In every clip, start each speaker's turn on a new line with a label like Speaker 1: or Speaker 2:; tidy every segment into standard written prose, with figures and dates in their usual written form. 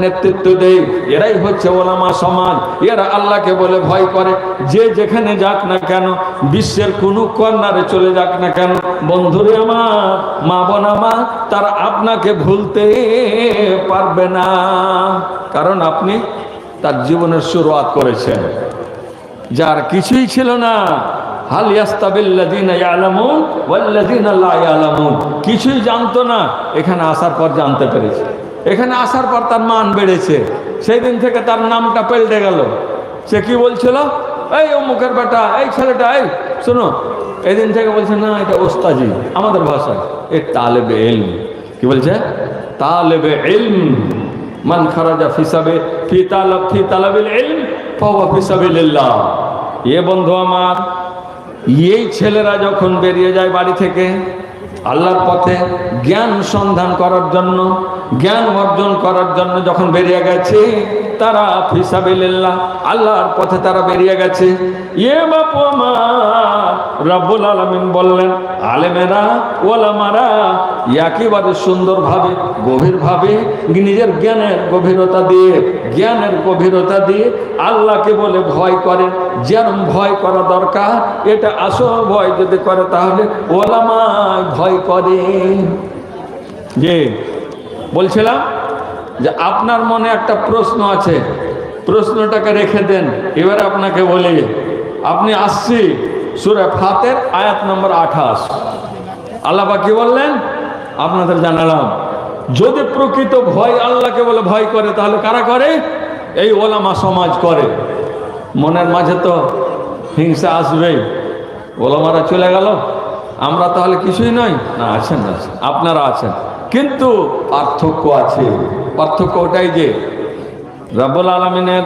Speaker 1: নেতৃত্ব দেয়, এরাই হচ্ছে ওলামা সমাজ। এরা আল্লাহকে বলে ভয় করে। যে যেখানে যাক না কেন, বিশ্বের কোনো কর্নারে চলে যাক না কেন, বন্ধুরে আমার, মা বোন আমার, তারা আপনাকে ভুলতে পারবে না, কারণ আপনি তার জীবনের শুরুয়াত করেছেন। যার কিছুই ছিল না, হাল ইয়াস্তাবিল্লাযীনা ইয়ালামুন ওয়াল্লাযীনা লা ইয়ালামুন, কিছুই জানতো না, এখানে আসার পর জানতে পেরেছে। এখানে আসার পর তার মান বেড়েছে। সেই দিন থেকে তার নামটা পাল্টে গেল। সে কি বলছিল? এই অমুকের বেটা, এই ছেলেটা, এই শোনো, এই দিন থেকে বলছে না, এটা ওস্তাজি, আমাদের ভাষায় এ তালেবে ইলম। কি বলছে? তালেবে ইলম মান খারাজা ফি তালাবিল ইলম ফাহুয়া ফি সাবিলিল্লাহ। এ বন্ধু আমার, এই ছেলেরা যখন বেরিয়ে যায় বাড়ি থেকে আল্লাহর পথে জ্ঞান সন্ধান করার জন্য, জ্ঞান অর্জন করার জন্য যখন বেরিয়ে গেছে, তারা ফি সাবিলিল্লাহ, আল্লাহর পথে তারা বেরিয়ে গেছে। এ বাপু আমার, রব্বুল আলামিন বললেন, আলেমেরা ওলামারা একেবারে সুন্দরভাবে গভীরভাবে নিজের জ্ঞানের গভীরতা দিয়ে আল্লাহকে বলে ভয় করে। যেরকম ভয় করা দরকার, এটা আসল ভয় যদি করে তাহলে ওলামায় ভয় করে। যে বলছিলাম যে আপনার মনে একটা প্রশ্ন আছে, প্রশ্নটাকে রেখে দেন। এবারে আপনাকে বলি, আপনি আসছি সূরা ফাতির আয়াত নম্বর 28। আল্লাহ পাক কি বললেন আপনাদের জানালাম। যদি প্রকৃত ভয় আল্লাহকে বলে ভয় করে, তাহলে কারা করে? এই ওলামা সমাজ করে। মনের মাঝে তো হিংসা আসবেই। ওলামারা চলে গেল, আমরা তাহলে কিছুই নই না? আছেন, আপনারা আছেন, কিন্তু পার্থক্য আছে। পার্থক্য ওটাই যে রব্বুল আলামিনের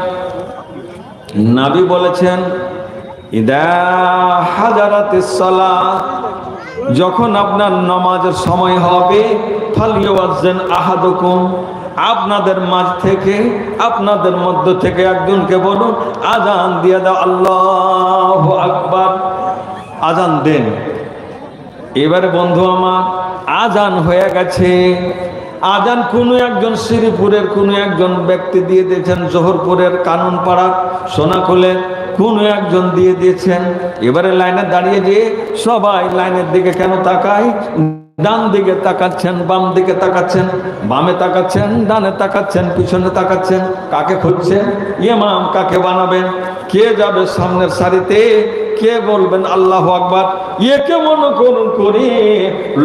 Speaker 1: নবী বলেছেন, ইদা হাজারাতিস সালাত, যখন আপনার নামাজের সময় হবে, ফালিয়াওয়াজ্জিন আহাদুকুম, আপনাদের মাঝ থেকে, আপনাদের মধ্য থেকে একজনকে বলুন আজান দিয়ে দাও, আল্লাহু আকবার, আজান দেন। এবারে বন্ধু আমার, আজান হয়ে গেছে। আজান কোনো একজন শ্রীপুরের কোনো একজন ব্যক্তি দিয়ে দিয়েছেন, জোহরপুরের কানুনপাড়ার সোনাখোলের কোনো একজন দিয়ে দিয়েছেন। এবারে লাইনে দাঁড়িয়ে যেয়ে সবাই লাইনের দিকে কেন তাকায়? ডান দিকে তাকাচ্ছেন, বাম দিকে তাকাচ্ছেন, বামে তাকাচ্ছেন, ডানে তাকাচ্ছেন, পিছনে তাকাচ্ছেন। কাকে খুঁজছেন? ইমাম কাকে বানাবেন? কে যাবে সামনের সারিতে? কে বলবেন আল্লাহু আকবার? একে মনে করুন করি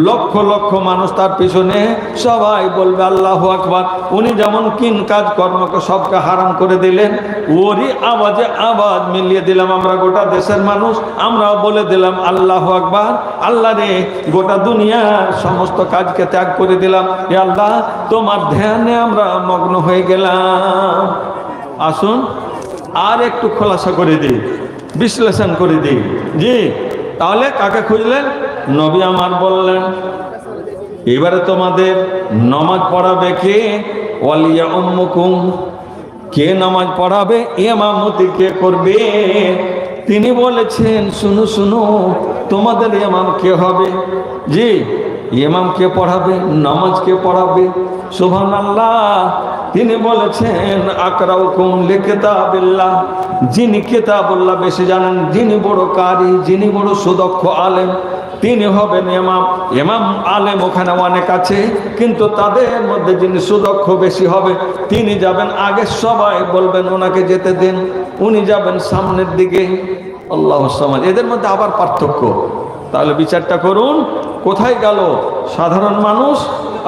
Speaker 1: লক্ষ লক্ষ মানুষ তার পিছনে, সবাই বলবে আল্লাহু আকবার। উনি যেমন কিন কাজ কর্মকে সবকে হারাম করে দিলেন, ওরই আওয়াজে আওয়াজ মিলিয়ে দিলাম আমরা গোটা দেশের মানুষ। আমরা বলে দিলাম আল্লাহু আকবার। আল্লাহ রে, গোটা দুনিয়ার সমস্ত কাজকে ত্যাগ করে দিলাম। এ আল্লাহ, তোমার ধ্যানে আমরা মগ্ন হয়ে গেলাম। আসুন আর একটু খোলাসা করে দিই, বিশ্লেষণ করে দিই। জি, তাহলে কাকে খুঁজলেন? নবী আমার বললেন, এবারে তোমাদের নামাজ পড়াবে কে? ওয়ালিয়া উম্মুকুম, কে নামাজ পড়াবে, ইমামতি কে করবে? তিনি বলেছেন, শুনো শুনো, তোমাদের ইমাম কে হবে? জি, ইমাম কে পড়াবে, নামাজ কে পড়াবে? সুবহানাল্লাহ। তিনি বলেছেন, আকরাউকুম লিকিতাবিল্লাহ, যিনি কিতাবুল্লাহ বেশি জানেন, যিনি বড় কারি, যিনি বড় সুদক্ষ আলেম, তিনি হবেন ইমাম। ইমাম আলেম ওখানে অনেক আছে, কিন্তু তাদের মধ্যে যিনি সুদক্ষ বেশি হবে, তিনি যাবেন আগে। সবাই বলবেন ওনাকে যেতে দিন, উনি যাবেন সামনের দিকে। আল্লাহু সামাদ। এদের মধ্যে আবার পার্থক্য। তাহলে বিচারটা করুন, কোথায় গেল সাধারণ মানুষ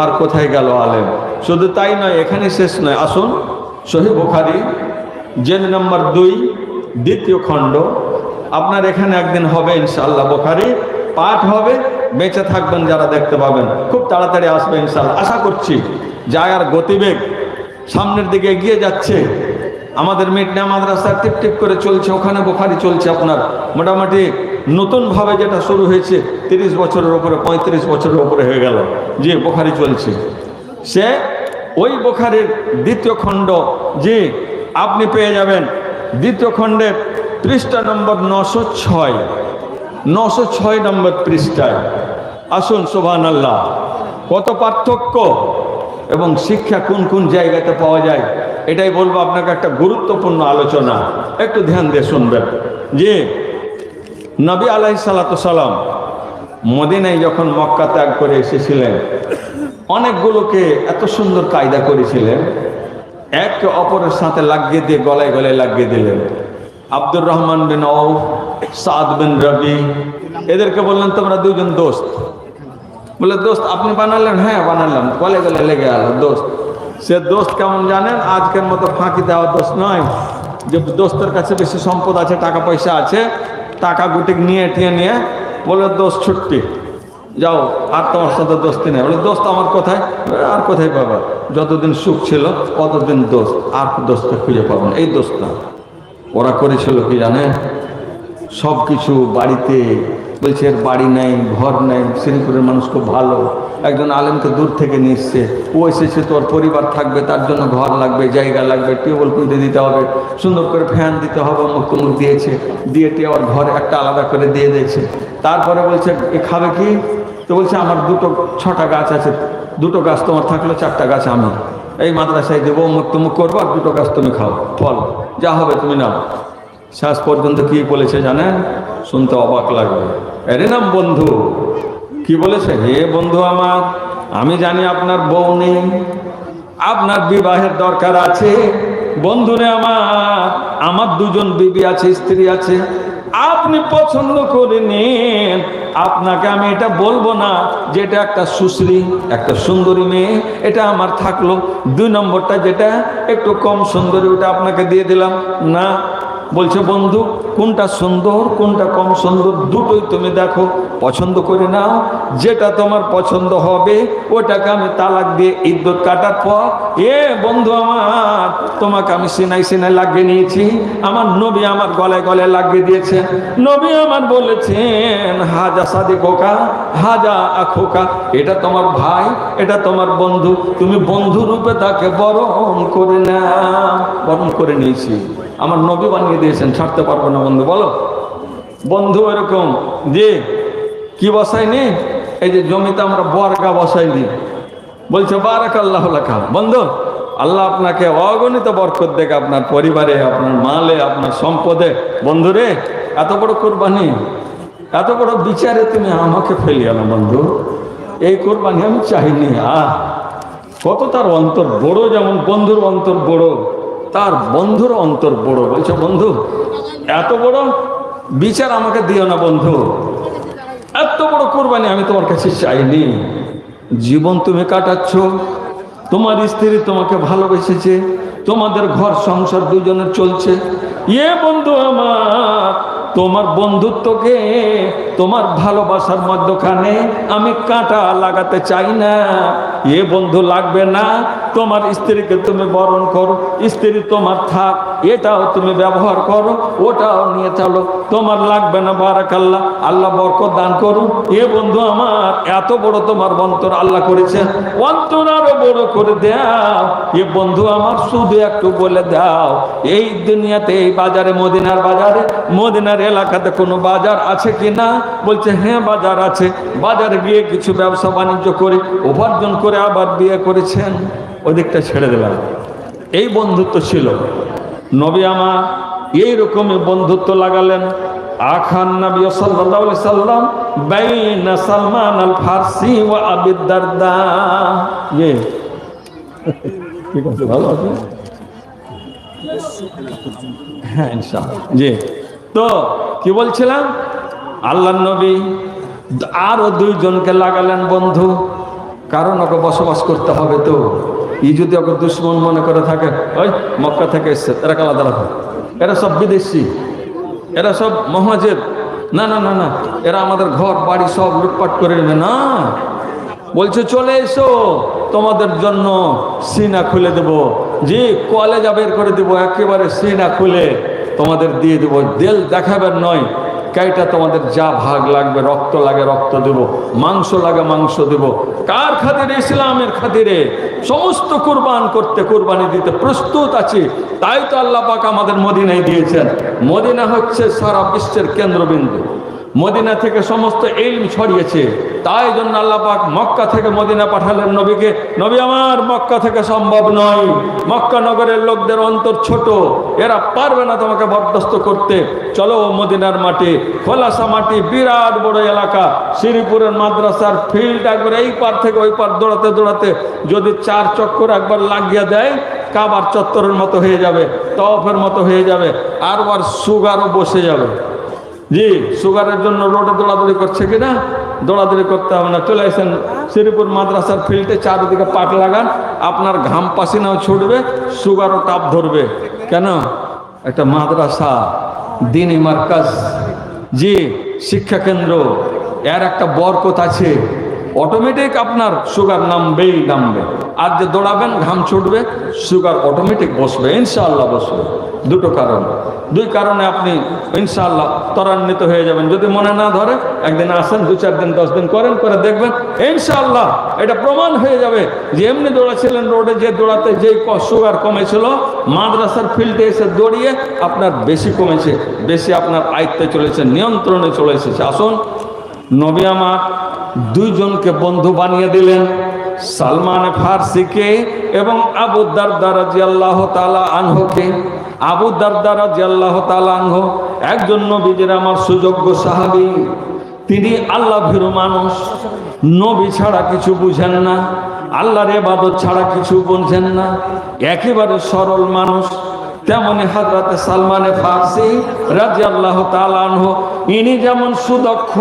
Speaker 1: আর কোথায় গেল আলেম? শুধু তাই নয়, এখানে শেষ নয়। আসুন সহিহ বুখারী জেল নম্বর 2 দ্বিতীয় খণ্ড। আপনার এখানে একদিন হবে ইনশাআল্লাহ, বুখারী পাঠ হবে। বেঁচে থাকবেন যারা দেখতে পাবেন, খুব তাড়াতাড়ি আসবে ইনশাআল্লাহ, আশা করছি। যায় আর গতিবেগ সামনের দিকে এগিয়ে যাচ্ছে। আমাদের মিটনা মাদ্রাসা টিপ টিপ করে চলছে, ওখানে বুখারী চলছে। আপনার মোটামুটি নতুনভাবে যেটা শুরু হয়েছে 30 বছরের উপরে, 35 বছরের উপরে হয়ে গেল, যে বুখারী চলছে। সে ওই বুখারীর দ্বিতীয় খণ্ড, যে আপনি পেয়ে যাবেন দ্বিতীয় খণ্ডের পৃষ্ঠা নম্বর 906 নম্বর পৃষ্ঠায়। আসুন, সুবহানাল্লাহ, কত পার্থক্য! এবং শিক্ষা কোন কোন জায়গাতে পাওয়া যায়, এটাই বলবো আপনাকে। একটা গুরুত্বপূর্ণ আলোচনা, একটু ধ্যান দিয়ে শুনবেন। যে নবী আলাইহিস সালাতু সালাম মদিনায় যখন মক্কা ত্যাগ করে এসেছিলেন, অনেকগুলোকে এত সুন্দর কায়দা করেছিলেন, একে অপরের সাথে লাগিয়ে দিয়ে গলায় গলায় লাগিয়ে দিলেন। আব্দুর রহমান বিন আউফ, সাদ বিন রবি, এদেরকে বললেন তোমরা দুজন দোস্ত। বলে দোস্ত আপনি বানালেন? হ্যাঁ বানালাম। গলে গলে লেগে গেল দোস্ত। সে দোস্ত কেমন জানেন? আজকের মতো ফাঁকি দেওয়া দোস্ত নয়, যে দোস্তের কাছে বেশি সম্পদ আছে, টাকা পয়সা আছে, টাকা গুটি নিয়ে নিয়ে বলে দোস্ত ছুট্টি যাও, আর তোমার সাথে দোস্তি নেই। বলে দোস্ত আমার কোথায়? আর কোথায় পাবা? যতদিন সুখ ছিল ততদিন দোস্ত, আর দোস্তকে খুঁজে পাবো না। এই দোস্ত না। ওরা করেছিল কি জানেন? সব কিছু বাড়িতে, বলছে এর বাড়ি নেই, ঘর নেই। শ্রীপুরের মানুষ খুব ভালো, একজন আলেমকে দূর থেকে নিয়ে এসছে, ও এসেছে, তোর পরিবার থাকবে, তার জন্য ঘর লাগবে, জায়গা লাগবে, টিউবওয়েল খুঁজে দিতে হবে, সুন্দর করে ফ্যান দিতে হবে, মুখ দিয়েছে, দিয়ে ওর ঘর একটা আলাদা করে দিয়ে দিয়েছে। তারপরে বলছে এ খাবে কি? তো বলছে আমার 6টা গাছ আছে, 2টো গাছ তোমার থাকলো, 4টা গাছ আমি এই মাদ্রাসায় দেবো, মুখ তুমুক করবো, আর 2টো গাছ তুমি খাও, ফল যা হবে তুমি নাও। শেষ পর্যন্ত কি বলেছে জানেন? শুনতে অবাক লাগবে। এর নাম বন্ধু। কি বলেছে? হে বন্ধু আমার, আমি জানি আপনার বউ নেই, আপনার বিবাহের দরকার আছে। বন্ধুরে আমার 2জন বিবি আছে, স্ত্রী আছে, আপনি পছন্দ করে নিন। আপনাকে আমি এটা বলবো না যে এটা একটা সুশ্রী, একটা সুন্দরী মেয়ে, এটা আমার থাকলো। 2 নম্বরটা যেটা একটু কম সুন্দরী, ওটা আপনাকে দিয়ে দিলাম না। বলছে বন্ধু কোনটা সুন্দর কোনটা কম সুন্দর দুটোই তুমি দেখো, পছন্দ করে নাও, যেটা তোমার পছন্দ হবে ওটাকে আমি তালাক দিয়ে ইদ্যত কাটার পর বন্ধু আমার তোমাকে আমি সিনাই সিনাই লাগিয়ে নিয়েছি। আমার নবী আমার গলায় গলায় লাগিয়ে দিয়েছে। নবী আমার বলেছেন হাজা সাদিকোকা হাজা আখোকা, এটা তোমার ভাই, এটা তোমার বন্ধু, তুমি বন্ধু রূপে তাকে বরণ করে নাও। বরণ করে নিয়েছি, আমার নবী বানিয়ে দিয়েছেন, ছাড়তে পারবো না বন্ধু। বলো বন্ধু এরকম যে কি বসাইনি, এই যে জমিতে আমরা বর্গা বসাইনি, বলছে বারাকাল্লাহ লাকা। বন্ধু আল্লাহ আপনাকে অগণিত বরকত দেখ, আপনার পরিবারে, আপনার মালে, আপনার সম্পদে। বন্ধুরে এত বড় কোরবানি, এত বড় বিচারে তুমি আমাকে ফেলিও না বন্ধু, এই কোরবানি আমি চাইনি। কত তার অন্তর বড়, যেমন বন্ধুর অন্তর বড়, তার বন্ধুর অন্তর বড়। বলছে বন্ধু এত বড় বিচার আমাকে দিও না বন্ধু, এত বড় কোরবানি আমি তোমার কাছে চাইনি। জীবন তুমি কাটাচ্ছ, তোমার স্ত্রী তোমাকে ভালোবেসেছে, তোমাদের ঘর সংসার 2জনের চলছে। বন্ধু আমার, তোমার বন্ধুত্বকে, তোমার ভালোবাসার মধ্যখানে আমি কাঁটা লাগাতে চাই না। বন্ধু লাগবে না, তোমার স্ত্রীকে তুমি বরণ করো, স্ত্রী তোমার থাক, এটাও তুমি ব্যবহার করো, ওটাও নিয়ে চলো, তোমার লাগবে না। বারাকাল্লাহ, আল্লাহ বরকত দান করুন। বন্ধু আমার, এত বড় তোমার অন্তর আল্লাহ করেছে, অন্তর আরো বড় করে দাও। বন্ধু আমার, শুধু একটু বলে দাও, এই দুনিয়াতে, এই বাজারে, মদিনার বাজারে, মদিনার এলাকাতে কোনো বাজার আছে কি না? বলছে হ্যাঁ বাজার আছে। বাজারে গিয়ে কিছু ব্যবসা বাণিজ্য করে উপার্জন করে আবার বিয়ে করেছেন, ওদিকটা ছেড়ে দিলাম। এই বন্ধুত্ব ছিল। নবী আমার এইরকমই বন্ধুত্ব লাগালেন। আখান নবী সাল্লাল্লাহু আলাইহি সাল্লাম বাইনা সালমান আল ফারসি ওয়া আবি দারদা। ঠিক আছে, ভালো আছে, হ্যাঁ ইনশাআল্লাহ। জি, তো কি বলছিলাম, আল্লাহর নবী আরো 2জনকে লাগালেন বন্ধু, কারণ ওকে বসবাস করতে হবে। তো যদি ওকে দুশ্মন মনে করে থাকে, ওই মক্কা থেকে এসছে, এরা আলাদা রাখো, এরা সব বিদেশি, এরা সব মহাজের, না না না না, এরা আমাদের ঘর বাড়ি সব লুটপাট করে নেবে না। বলছে চলে এসো, তোমাদের জন্য সিনা খুলে দেব, যে কলেজা বের করে দেবো, একেবারে সিনা খুলে তোমাদের দিয়ে দেবো, দেল দেখাবেন নয়, কাইটা তোমাদের যা ভাগ লাগবে, রক্ত লাগে রক্ত দেব, মাংস লাগে মাংস দেব। কার খাতিরে? ইসলামের খাতিরে। সমস্ত কুরবান করতে, কুরবানি দিতে প্রস্তুত আছি। তাই তো আল্লাহ পাক আমাদের মদিনায় দিয়েছেন। মদিনা হচ্ছে সারা বিশ্বের কেন্দ্রবিন্দু। মদিনা থেকে সমস্ত ইলম ছড়িয়েছে। তাই জন্য আল্লাহ পাক মক্কা থেকে মদিনা পাঠালেন নবীকে। নবী আমার, মক্কা থেকে সম্ভব নয়, মক্কা নগরের লোকদের অন্তর ছোট, এরা পারবে না তোমাকে বরদাস্ত করতে। চলো মদিনার মাটি, খোলাসা মাটি, বিরাট বড় এলাকা, শ্রীপুরের মাদ্রাসার ফিল্ড একবার এই পার থেকে ওই পার দৌড়াতে দৌড়াতে যদি 4 চক্কর একবার লাগিয়ে দেয়, কাবার চত্বরের মতো হয়ে যাবে, তওয়াফের মতো হয়ে যাবে, আর সুগারও বসে যাবে। জি, সুগারের জন্য রোডে দৌড়াদৌড়ি করছে কিনা? দৌড়াদৌড়ি করতে হবে না, চলে আসেন শ্রীপুর মাদ্রাসার ফিল্ডে, চারিদিকে পাট লাগান, আপনার ঘাম পাসিনাও ছুটবে, সুগারও তাপ ধরবে। কেন? একটা মাদ্রাসা, দ্বীনি মার্কাজ, জি শিক্ষা কেন্দ্র, এর একটা বরকত আছে। অটোমেটিক আপনার সুগার নামবেই নামবে। আর যে দৌড়াবেন, ঘাম ছুটবে, সুগার অটোমেটিক বসবে, ইনশাআল্লাহ বসবে। দুটো কারণ, 2 কারণে আপনি ইনশাআল্লাহ ত্বরান্বিত হয়ে যাবেন। যদি মনে না ধরে, একদিন আসেন, 2-4 দিন 10 দিন করেন, করে দেখবেন ইনশাআল্লাহ এটা প্রমাণ হয়ে যাবে যে এমনি দৌড়াচ্ছিলেন রোডে, যে দৌড়াতে যে সুগার কমেছিল, মাদ্রাসার ফিল্ডে এসে দৌড়িয়ে আপনার বেশি কমেছে, বেশি আপনার আয়ত্তে চলেছে, নিয়ন্ত্রণে চলে এসেছে। আসুন, নবী আমার 2 জনকে বন্ধু বানিয়ে দিলেন, সালমান ফারসিকে এবং আবু দারদা রাদিয়াল্লাহু তাআলা আনহুকে। আবু দারদা রাদিয়াল্লাহু তাআলা আনহু একজন নবীজির আমার সুযোগ্য সাহাবী। তিনি আল্লাহ ভীরু মানুষ, নবী ছাড়া কিছু বুঝেন না, আল্লাহর ইবাদত ছাড়া কিছু বুঝেন না, একেবারে সরল মানুষ। তেমনি হযরত সালমান ফারসি রাদিয়াল্লাহু তাআলা আনহু, ইনি যেমন সুদক্ষ,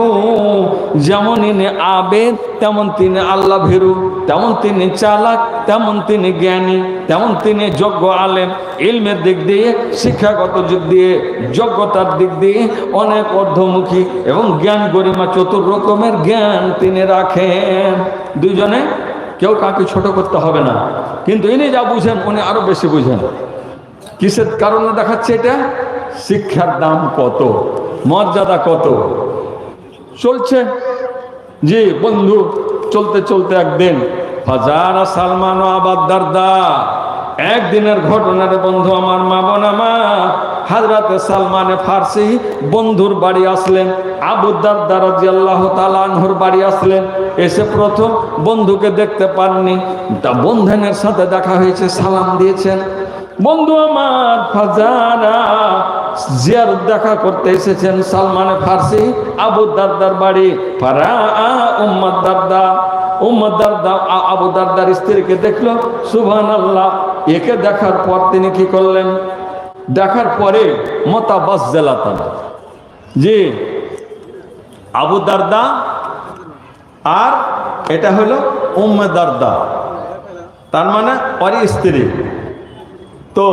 Speaker 1: যেমন ইনি আবেদ, তেমন তিনি আল্লাহ ভীরু, তেমন তিনি চালাক, তেমন তিনি জ্ঞানী, তেমন তিনি যোগ্য আলেম। ইলমের দিক দিয়ে, শিক্ষাগত দিক দিয়ে, যোগ্যতার দিক দিয়ে অনেক ঊর্ধ্বমুখী এবং জ্ঞান গরিমা, চতুর রকমের জ্ঞান তিনি রাখেন। 2 জনে কেউ কাউকে ছোট করতে হবে না, কিন্তু ইনি যা বুঝেন উনি আরো বেশি বুঝেন। কিসের কারণে দেখাচ্ছে এটা? শিক্ষার দাম কত, মর্যাদা কত চলছে। জি বন্ধু, চলতে চলতে একদিন ফাজারা সালমান ও আবু দারদা, একদিনের ঘটনার বন্ধু আমার, মা বোন আমার, হযরত সালমান ফারসি বন্ধুর বাড়ি আসলেন, আবু দারদা রাদিয়াল্লাহু তাআলা আনহুর বাড়ি আসলেন। এসে প্রথম বন্ধুকে দেখতে পাননি, তা বন্ধনের সাথে দেখা হয়েছে, সালাম দিয়েছেন। বন্ধু আমার ফাজারা জিয়ারত দেখা করতে এসেছেন সালমান ফারসি আবু দারদার বাড়ি। ফারা উম্মে দারদা, উম্মে দারদা আবু দারদার স্ত্রীকে দেখলো। সুবহানাল্লাহ, একে দেখার পর তিনি কি করলেন? দেখার পরে মুতাবাজ্জালাতান, জি আবু দারদা আর এটা হলো উম্মে দারদা, তার মানে ওর স্ত্রী। তো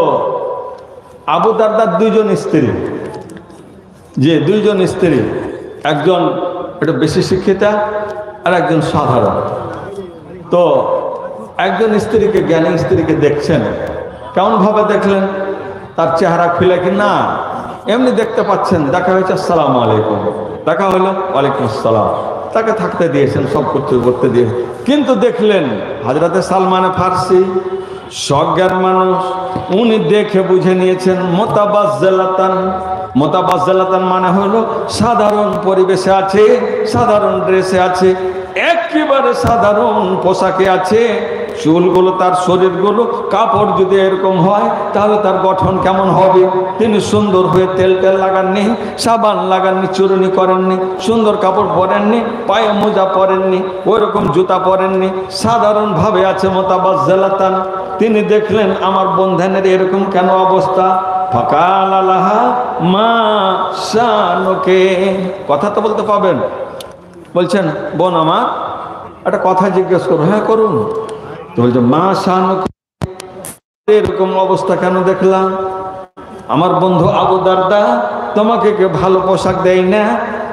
Speaker 1: আবু দারদার 2 জন স্ত্রী, যে 2 জন স্ত্রী, একজন একটু বেশি শিক্ষিতা আর একজন সাধারণ। তো একজন স্ত্রীকে, জ্ঞানী স্ত্রীকে দেখছেন, কেমন ভাবে দেখলেন? তার চেহারা খুলে কি না, এমনি দেখতে পাচ্ছেন। দেখা হয়েছে, আসসালামু আলাইকুম, দেখা হলো, ওয়ালাইকুম আসসালাম, তাকে থাকতে দিয়েছেন, সব করতে দিয়ে। কিন্তু দেখলেন হযরত সালমান ফারসি সজ্ঞান মানুষ, উনি দেখে বুঝে নিয়েছেন মুতাবাজ্জালাতান। মুতাবাজ্জালাতান মানে হলো সাধারণ পরিবেশে আছে, সাধারণ ড্রেসে আছে, একেবারে সাধারণ পোশাকে আছে। চুলগুলো, তার শরীরগুলো, কাপড় যদি এরকম হয় তাহলে তার গঠন কেমন হবে? তিনি সুন্দর হয়ে তেল লাগাননি, সাবান লাগাননি, চুরুনি করেননি, সুন্দর কাপড় পরেননি, পায়ে মোজা পরেননি, ওইরকম জুতা পরেননি, সাধারণভাবে আছে মুতাবাজ্জালাতান। তিনি দেখলেন আমার বন্ধনের এরকম কেন অবস্থা? ফাকাল আলাহা মা শানুকে, কথা তো বলতে পাবেন। বলছেন, বোন আমার একটা কথা জিজ্ঞেস করো। হ্যাঁ করুন। তো বলছে, মা শানুকে, এরকম অবস্থা কেন দেখলাম? আমার বন্ধু আবু দারদা তোমাকে কে ভালো পোশাক দেয় না,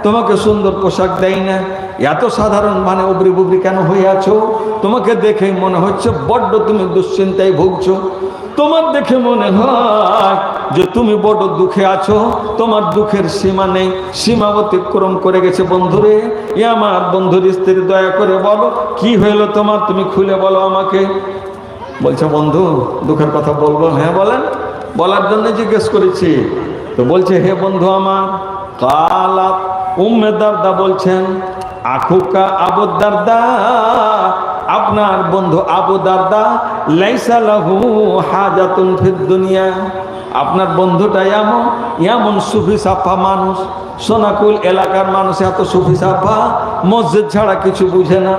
Speaker 1: তোমাকে সুন্দর পোশাক দেয় না, এত সাধারণ মানে উবরি বুবরি কেন হয়ে আছো? তোমাকে দেখে মনে হচ্ছে বড্ড তুমি দুশ্চিন্তায় ভুগছো, তোমার দেখে মনে হয় যে তুমি বড় দুঃখে আছো, তোমার দুঃখের সীমা নেই, সীমা অতিক্রম করে গেছে। বন্ধুরে, এ আমার বন্ধুর স্ত্রী, দয়া করে বলো কি হইলো তোমার, তুমি খুলে বলো আমাকে। বলছে, বন্ধু দুঃখের কথা বলবো? হ্যাঁ বলেন। বলার জন্য জিজ্ঞেস করেছি। তো বলছে, হে বন্ধু আমার, কালাত উম্মে দারদা বলছেন, আখুকা আবু দারদা, আপনার বন্ধু আবু দারদা, লাইসা লাহু হাজাতুন ফিদ দুনিয়া, আপনার বন্ধুটা এমন এমন সুফি সাফা মানুষ, সোনাকুল এলাকার মানুষ এত সুফি সাফা, মসজিদ ছাড়া কিছু বুঝে না,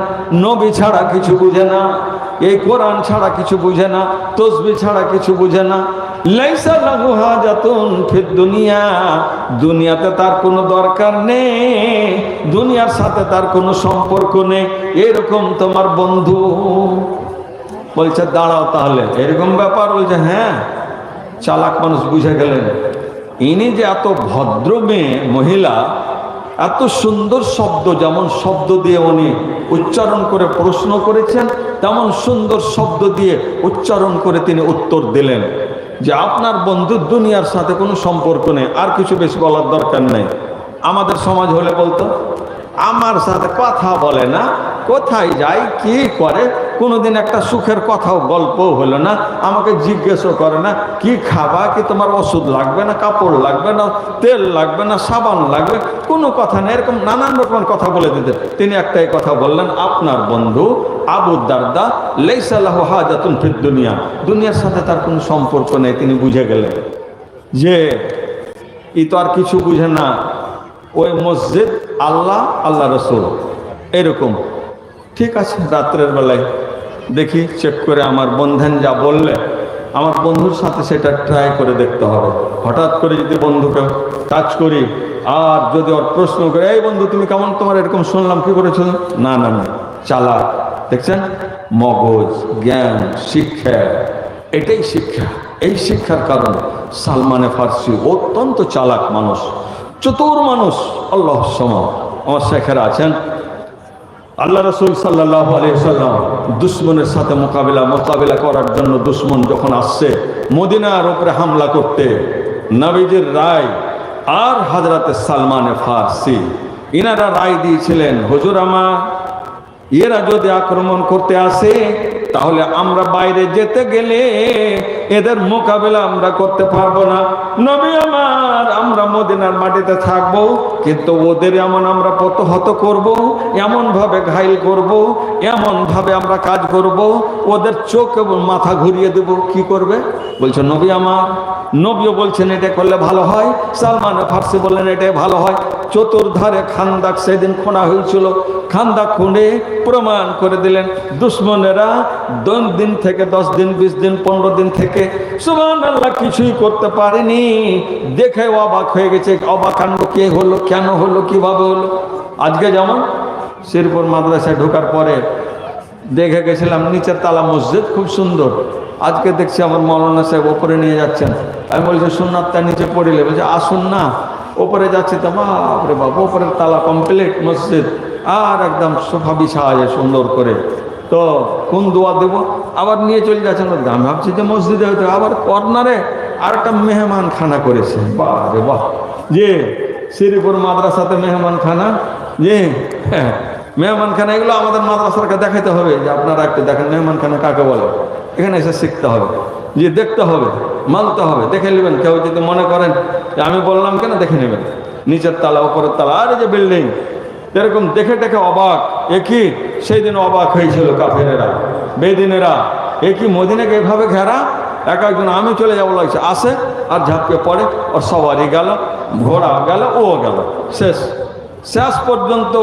Speaker 1: নবী ছাড়া কিছু বুঝে না, এই কোরআন ছাড়া কিছু বুঝে না, তসবিহ ছাড়া কিছু বুঝে না। লাইসা লাহু হাজাতুন ফিদ দুনিয়া, দুনিয়াতে তার কোনো দরকার নেই, দুনিয়ার সাথে তার কোনো সম্পর্ক নেই, এরকম তোমার বন্ধু। বলছে দাঁড়াও তাহলে এরকম ব্যাপার? বলছে হ্যাঁ। চালাক মানুষ বুঝে গেলেন ইনি যে এত ভদ্র মেয়ে মহিলা, এত সুন্দর শব্দ, যেমন শব্দ দিয়ে উনি উচ্চারণ করে প্রশ্ন করেছেন, তেমন সুন্দর শব্দ দিয়ে উচ্চারণ করে তিনি উত্তর দিলেন যে আপনার বন্ধু দুনিয়ার সাথে কোনো সম্পর্ক নেই, আর কিছু বেশি বলার দরকার নেই। আমাদের সমাজ হলে বলতো আমার সাথে কথা বলে না, কোথায় যায় কি করে, কোনোদিন একটা সুখের কথাও গল্পও হলো না, আমাকে জিজ্ঞেসও করে না কি খাবা, কি তোমার ওষুধ লাগবে না, কাপড় লাগবে না, তেল লাগবে না, সাবান লাগবে, কোনো কথা নেই, এরকম নানান রকমের কথা বলে দিতেন। তিনি একটাই কথা বললেন, আপনার বন্ধু আবু দারদা লাইসা লাহু হাজাতুন ফিদ দুনিয়া, দুনিয়ার সাথে তার কোনো সম্পর্ক নেই। তিনি বুঝে গেলেন যে ই তো আর কিছু বুঝে না, ওই মসজিদ আল্লাহ, আল্লাহ রসুল এরকম। ঠিক আছে, রাত্রের বেলায় দেখি চেক করে আমার বন্ধন যা বললে, আমার বন্ধুর সাথে সেটা ট্রাই করে দেখতে হবে। হঠাৎ করে যদি বন্ধুকে টাচ করি আর যদি ওর প্রশ্ন করে, এই বন্ধু তুমি কেমন, তোমার এরকম শুনলাম, কি করেছিল, না না না, চালাক। দেখছেন, মগজ, জ্ঞান, শিক্ষা, এটাই শিক্ষা। এই শিক্ষার কারণে সালমানে ফার্সি অত্যন্ত চালাক মানুষ, চতুর মানুষ। আল্লাহ সমা আমার শেখেরা আছেন, আল্লাহ রসুল সাল্লাল্লাহু আলাইহি ওয়াসাল্লাম দুশ্মনের সাথে মোকাবিলা করার জন্য, দুশ্মন যখন আসছে মদিনার উপরে হামলা করতে, নবীজির রায় আর হযরতে সালমানে ফার্সি ইনারা রায় দিয়েছিলেন, হুজুর আমার এরা যদি আক্রমণ করতে আসে তাহলে আমরা বাইরে যেতে গেলে এদের মোকাবেলা আমরা করতে পারবো না। নবী আমার, আমরা মদিনার মাটিতে থাকবো, কিন্তু ওদের এমন আমরা প্রতিহত করব, এমন ভাবে ঘায়ল করব, এমন ভাবে আমরা কাজ করব, ওদের চোখ এবং মাথা ঘুরিয়ে দেব। কি করবে? বলছে নবী আমার। নবীও বলছেন এটা করলে ভালো হয়, সালমান ফার্সি বললেন এটাই ভালো হয়। চতুর্ধারে খান্দাক সেদিন খোঁড়া হয়েছিল, খান্দাক খুঁড়ে প্রমাণ করে দিলেন দুশ্মনেরা 10 দিন থেকে 10 দিন, 20 দিন, 15 দিন থেকে সুবহানাল্লাহ কিছুই করতে পারেনি। দেখে অবাক হয়ে গেছে, অবাক কাণ্ড কে হলো, কেন হলো, কিভাবে হলো। আজকে যেমন শেরপুর মাদ্রাসায় ঢোকার পরে দেখে গেছিলাম নিচের তালা মসজিদ খুব সুন্দর, আজকে দেখছি আমার মৌলানা সাহেব ওপরে নিয়ে যাচ্ছেন। আমি বলছি সুন্নাতটা নিচে পড়িলে, বলছে আসুন না। ওপরে যাচ্ছি তো বাপরে বাপ, ওপরের তালা কমপ্লিট মসজিদ, আর একদম সোফা বিছাওয়া আছে সুন্দর করে। তো কোন দোয়া দেবো, আবার নিয়ে চলে যাচ্ছেন। আমি ভাবছি যে মসজিদে হয়তো আবার কর্নারে আর একটা মেহমান খানা করেছে। বাহ রে বাহ, যে শ্রীপুর মাদ্রাসাতে মেহমান খানা, যে হ্যাঁ মেহমান খানা, এগুলো আমাদের মাদ্রাসাকে দেখাতে হবে যে আপনারা একটু দেখেন মেহমান খানা কাকে বলে। এখানে এসে শিখতে হবে, যে দেখতে হবে, মানতে হবে, দেখে নেবেন। কেউ যদি মনে করেন যে আমি বললাম কেন, দেখে নেবেন নিচের তালা, উপরের তালা, আর এই যে বিল্ডিং, এরকম দেখে দেখে অবাক। একই সেই দিন অবাক হয়েছিল কাফেরেরা, বেদিনেরা, একই মদিনাকে এভাবে ঘেরা। এক একজন আমি চলে যাবো লাগছে, আসে আর ঝাঁপকে পড়ে, ওর সবারই গেল, ঘোড়া গেল, ও গেল, শেষ পর্যন্ত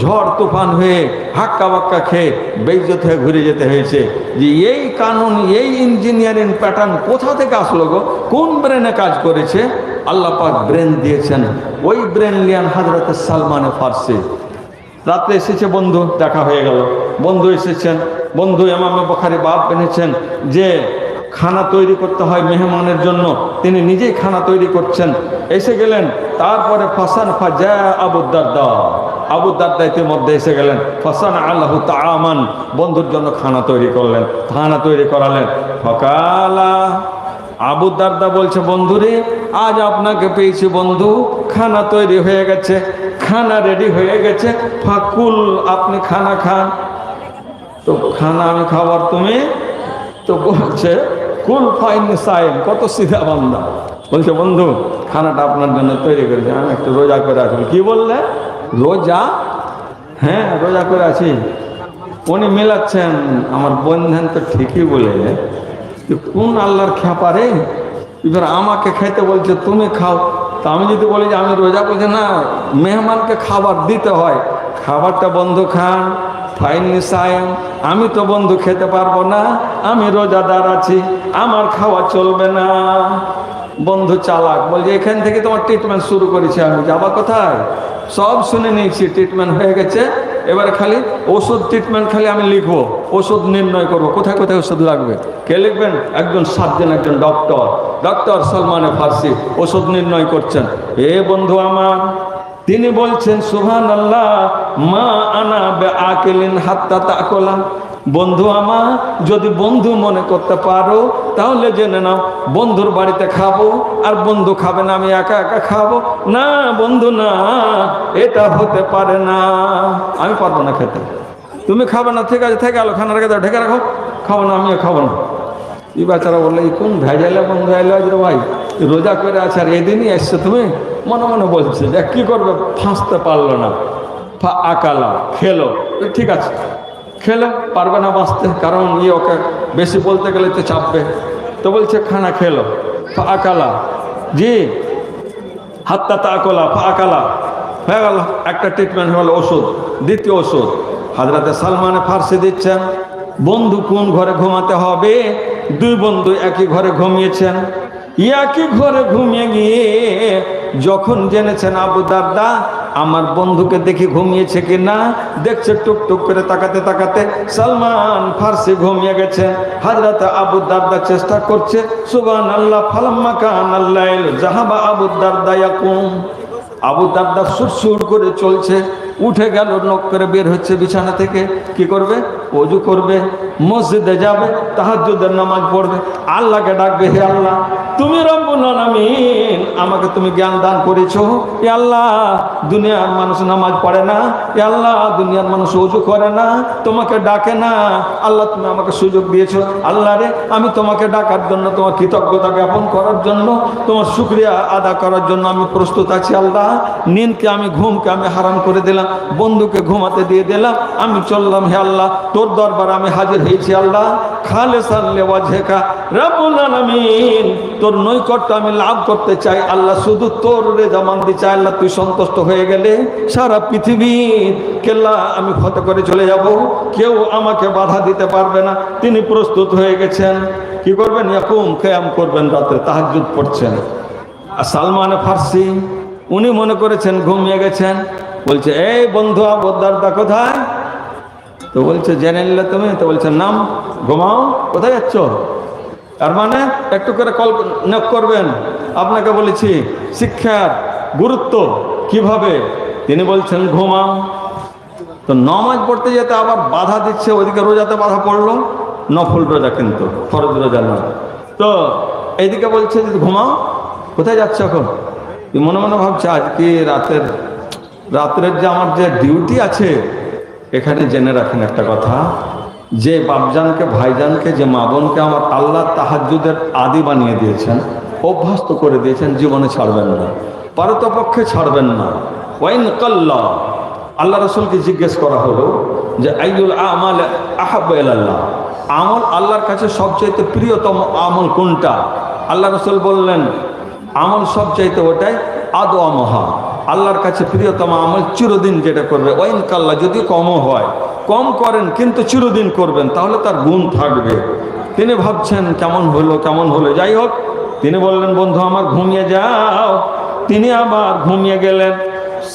Speaker 1: ঝড় তুফান হয়ে হাক্কা বাক্কা খেয়ে বেইজ্জত হয়ে ঘুরে যেতে হয়েছে। যে এই কানুন, এই ইঞ্জিনিয়ারিং প্যাটার্ন কোথা থেকে আসলো গো, কোন ব্রেনে কাজ করেছে? আল্লাহ পাক ব্রেন দিয়েছেন, ওই ব্রেন লিয়ান হযরতে সালমানে ফার্সি। রাত্রে এসেছে বন্ধু, দেখা হয়ে গেল, বন্ধু এসেছেন, বন্ধু ইমামে বুখারী বাব এনেছেন যে খানা তৈরি করতে হয় মেহমানের জন্য, তিনি নিজেই খানা তৈরি করছেন। এসে গেলেন, তারপরে ফাসান ফাজা আবু দারদা, আবু দারদা ইতিমধ্যে এসে গেলেন। ফাসান আল্লাহু তাআমান, বন্ধুর জন্য খানা তৈরি করলেন, খানা তৈরি করালেন। ফকালা, আবু দারদা বলছে বন্ধুরে, আজ আপনাকে পেয়েছি বন্ধু, খানা তৈরি হয়ে গেছে, খানা রেডি হয়ে গেছে, ফাকুল, আপনি খানা খান। তো খানা আমি খাবার, তুমি তো বলছে কুল ফাইনি সাইম, কত সিধা বান্দা। বলছে বন্ধু খানাটা আপনার জন্য তৈরি করেছি, আমি একটু রোজা করে আছি। কি বললে? রোজা? হ্যাঁ রোজা করে আছি। উনি মেলাচ্ছেন, আমার বন্ধন তো ঠিকই বলে, কোন আল্লাহর খ্যাপারে এবার আমাকে খাইতে বলছে, তুমি খাও। তা আমি যদি বলি যে আমি রোজা, বলছে না মেহমানকে খাবার দিতে হয়, খাবারটা বন্ধু খান, ফাইনি সায়েম। আমি তো বন্ধু খেতে পারবো না, আমি রোজাদার আছি, আমার খাওয়া চলবে না। বন্ধু চালাক, বলছে এখান থেকে তোমার ট্রিটমেন্ট শুরু করেছি, আমি যাবা কোথায়? সব শুনে নিয়েছি, ট্রিটমেন্ট হয়ে গেছে, এবারে খালি ওষুধ ট্রিটমেন্ট খালি আমি লিখবো, ওষুধ নির্ণয় করবো, কোথায় কোথায় ওষুধ লাগবে। কে লিখবেন? একজন সার্জন, একজন ডক্টর, ডক্টর সালমান ফার্সি ওষুধ নির্ণয় করছেন। এ বন্ধু আমার, তিনি বলছেন সুবহানাল্লাহ, মা আনা বিআকিলিন হাত্তা তাকুলা। বন্ধু আমার, যদি বন্ধু মনে করতে পারো তাহলে জেনে নাও বন্ধুর বাড়িতে খাবো, আর বন্ধু খাবে না আমি একা একা খাবো। না বন্ধু না, এটা হতে পারে না, আমি পারবো না খেতে। তুমি খাবে না, ঠিক আছে থেকে গেলো, খানার রেখে দাও, ঢেকে রাখো, খাবো না, আমিও খাবো না। এই বাচ্চারা বললো এই কোন ভেজাইলে বন্ধু আইলো আজ রে ভাই, রোজা করে আছে আর এদিনই এসছো তুমি। মনে মনে বলছে যে কি করবে, ফাঁসতে পারলো না। আকালা খেলো, ঠিক আছে খেলো, পারবে না বাঁচতে, কারণ ওকে বেশি বলতে গেলে তো চাপবে। তো বলছে খানা খেলো, আকালা জি হাত্তা তাকলা আকালা হয়ে গেল, একটা ট্রিটমেন্ট হলো ওষুধ। দ্বিতীয় ওষুধ হযরতে সালমান ফার্সি দিচ্ছেন। বন্ধু কোন ঘরে ঘুমাতে হবে? দুই বন্ধু একই ঘরে ঘুমিয়েছেন। একই ঘরে ঘুমিয়ে গিয়ে যখন জেনেছেন আবু দারদা আমার বন্ধুকে দেখে ঘুমিয়েছে কিনা, দেখছে টুকটুক করে তাকাতে তাকাতে সালমান ফার্সি ঘুমিয়ে গেছে। হযরত আবু দারদা চেষ্টা করছে, সুবহানাল্লাহ, ফালাম্মা কানাল লাইল যাহাবা আবু দারদা ইয়াকুম। আবু দারদা সুরসুর করে চলছে, উঠে গেল, নক করে বের হচ্ছে বিছানা থেকে। কি করবে? ওযু করবে, মসজিদে যাবে, তাহাজ্জুদের নামাজ পড়বে, আল্লাহকে ডাকবে, হে আল্লাহ তুমি রব্বুল আলামিন, আমাকে তুমি জ্ঞান দান করেছো। এ আল্লাহ, দুনিয়ার মানুষ নামাজ পড়ে না, এ আল্লাহ দুনিয়ার মানুষ ওযু করে না, তোমাকে ডাকে না, আল্লাহ তুমি আমাকে সুযোগ দিয়েছো। আল্লাহ রে, আমি তোমাকে ডাকার জন্য, তোমার কৃতজ্ঞতা জ্ঞাপন করার জন্য, তোমার শুকরিয়া আদা করার জন্য আমি প্রস্তুত আছি। আল্লাহ নিনকে আমি, ঘুমকে আমি হারাম করে দিলাম, বন্ধুকে ঘুমাতে দিয়ে দিলাম, আমি চললাম, হে আল্লাহ তোর দরবারে আমি হাজির হয়েছি। আল্লাহ খালেসান লিওয়াজহিকা রব্বুল আলামিন, তোর নৈকট্য আমি লাভ করতে চাই। আল্লাহ শুধু তোর রেজামন্দি চাই। আল্লাহ তুই সন্তুষ্ট হয়ে গেলে সারা পৃথিবীর কেল্লা আমি ফতেহ করে চলে যাব, কেউ আমাকে বাধা দিতে পারবে না। তিনি প্রস্তুত হয়ে গেছেন। কি করবেন? ইয়াকুম, কিয়াম করবেন, রাতে তাহাজ্জুদ পড়ছেন। আর সালমান ফার্সি উনি মনে করেছেন ঘুমিয়ে গেছেন। বলছে এই বন্ধু আবু দারদা কোথায়? তো বলছে জেনে নিলে তুমি? তো বলছে নাম, ঘুমাও, কোথায় যাচ্ছ? তার মানে একটু করে কল নক করবেন। আপনাকে বলেছি শিক্ষার গুরুত্ব কিভাবে। তিনি বলছেন ঘুমাও। তো নামাজ পড়তে যেতে আবার বাধা দিচ্ছে, ওইদিকে রোজাতে বাধা পড়লো, নফল রোজা কিন্তু ফরজ রোজা নয়। তো এইদিকে বলছে যে ঘুমাও, কোথায় যাচ্ছ এখন? মনে মনে ভাবছে আজকে রাত্রের যে আমার যে ডিউটি আছে, এখানে জেনে রাখেন একটা কথা, যে বাপজানকে, ভাইজানকে, যে মা বোনকে আমার আল্লাহ তাহাজ্জুদের আদি বানিয়ে দিয়েছেন, অভ্যস্ত করে দিয়েছেন, জীবনে ছাড়বেন না, পারতপক্ষে ছাড়বেন না। ওয়াইন কাল্লা, আল্লাহ রাসূলকে জিজ্ঞেস করা হলো যে আইয়ুল আমাল আহাব্বু ইলাল্লাহ, আমল আল্লাহর কাছে সবচাইতে প্রিয়তম আমল কোনটা? আল্লাহ রাসূল বললেন আমল সবচাইতে ওটাই আদওয়ামহা, আল্লাহর কাছে প্রিয়তম আমল চিরদিন যেটা করবে। ওয়াইন কাল্লা, যদি কমও হয়, কম করেন কিন্তু চিরদিন করবেন, তাহলে তার গুণ থাকবে। তিনি ভাবছেন কেমন হলো, যাই হোক তিনি বললেন বন্ধু আমার ঘুমিয়ে যাও। তিনি আবার ঘুমিয়ে গেলেন।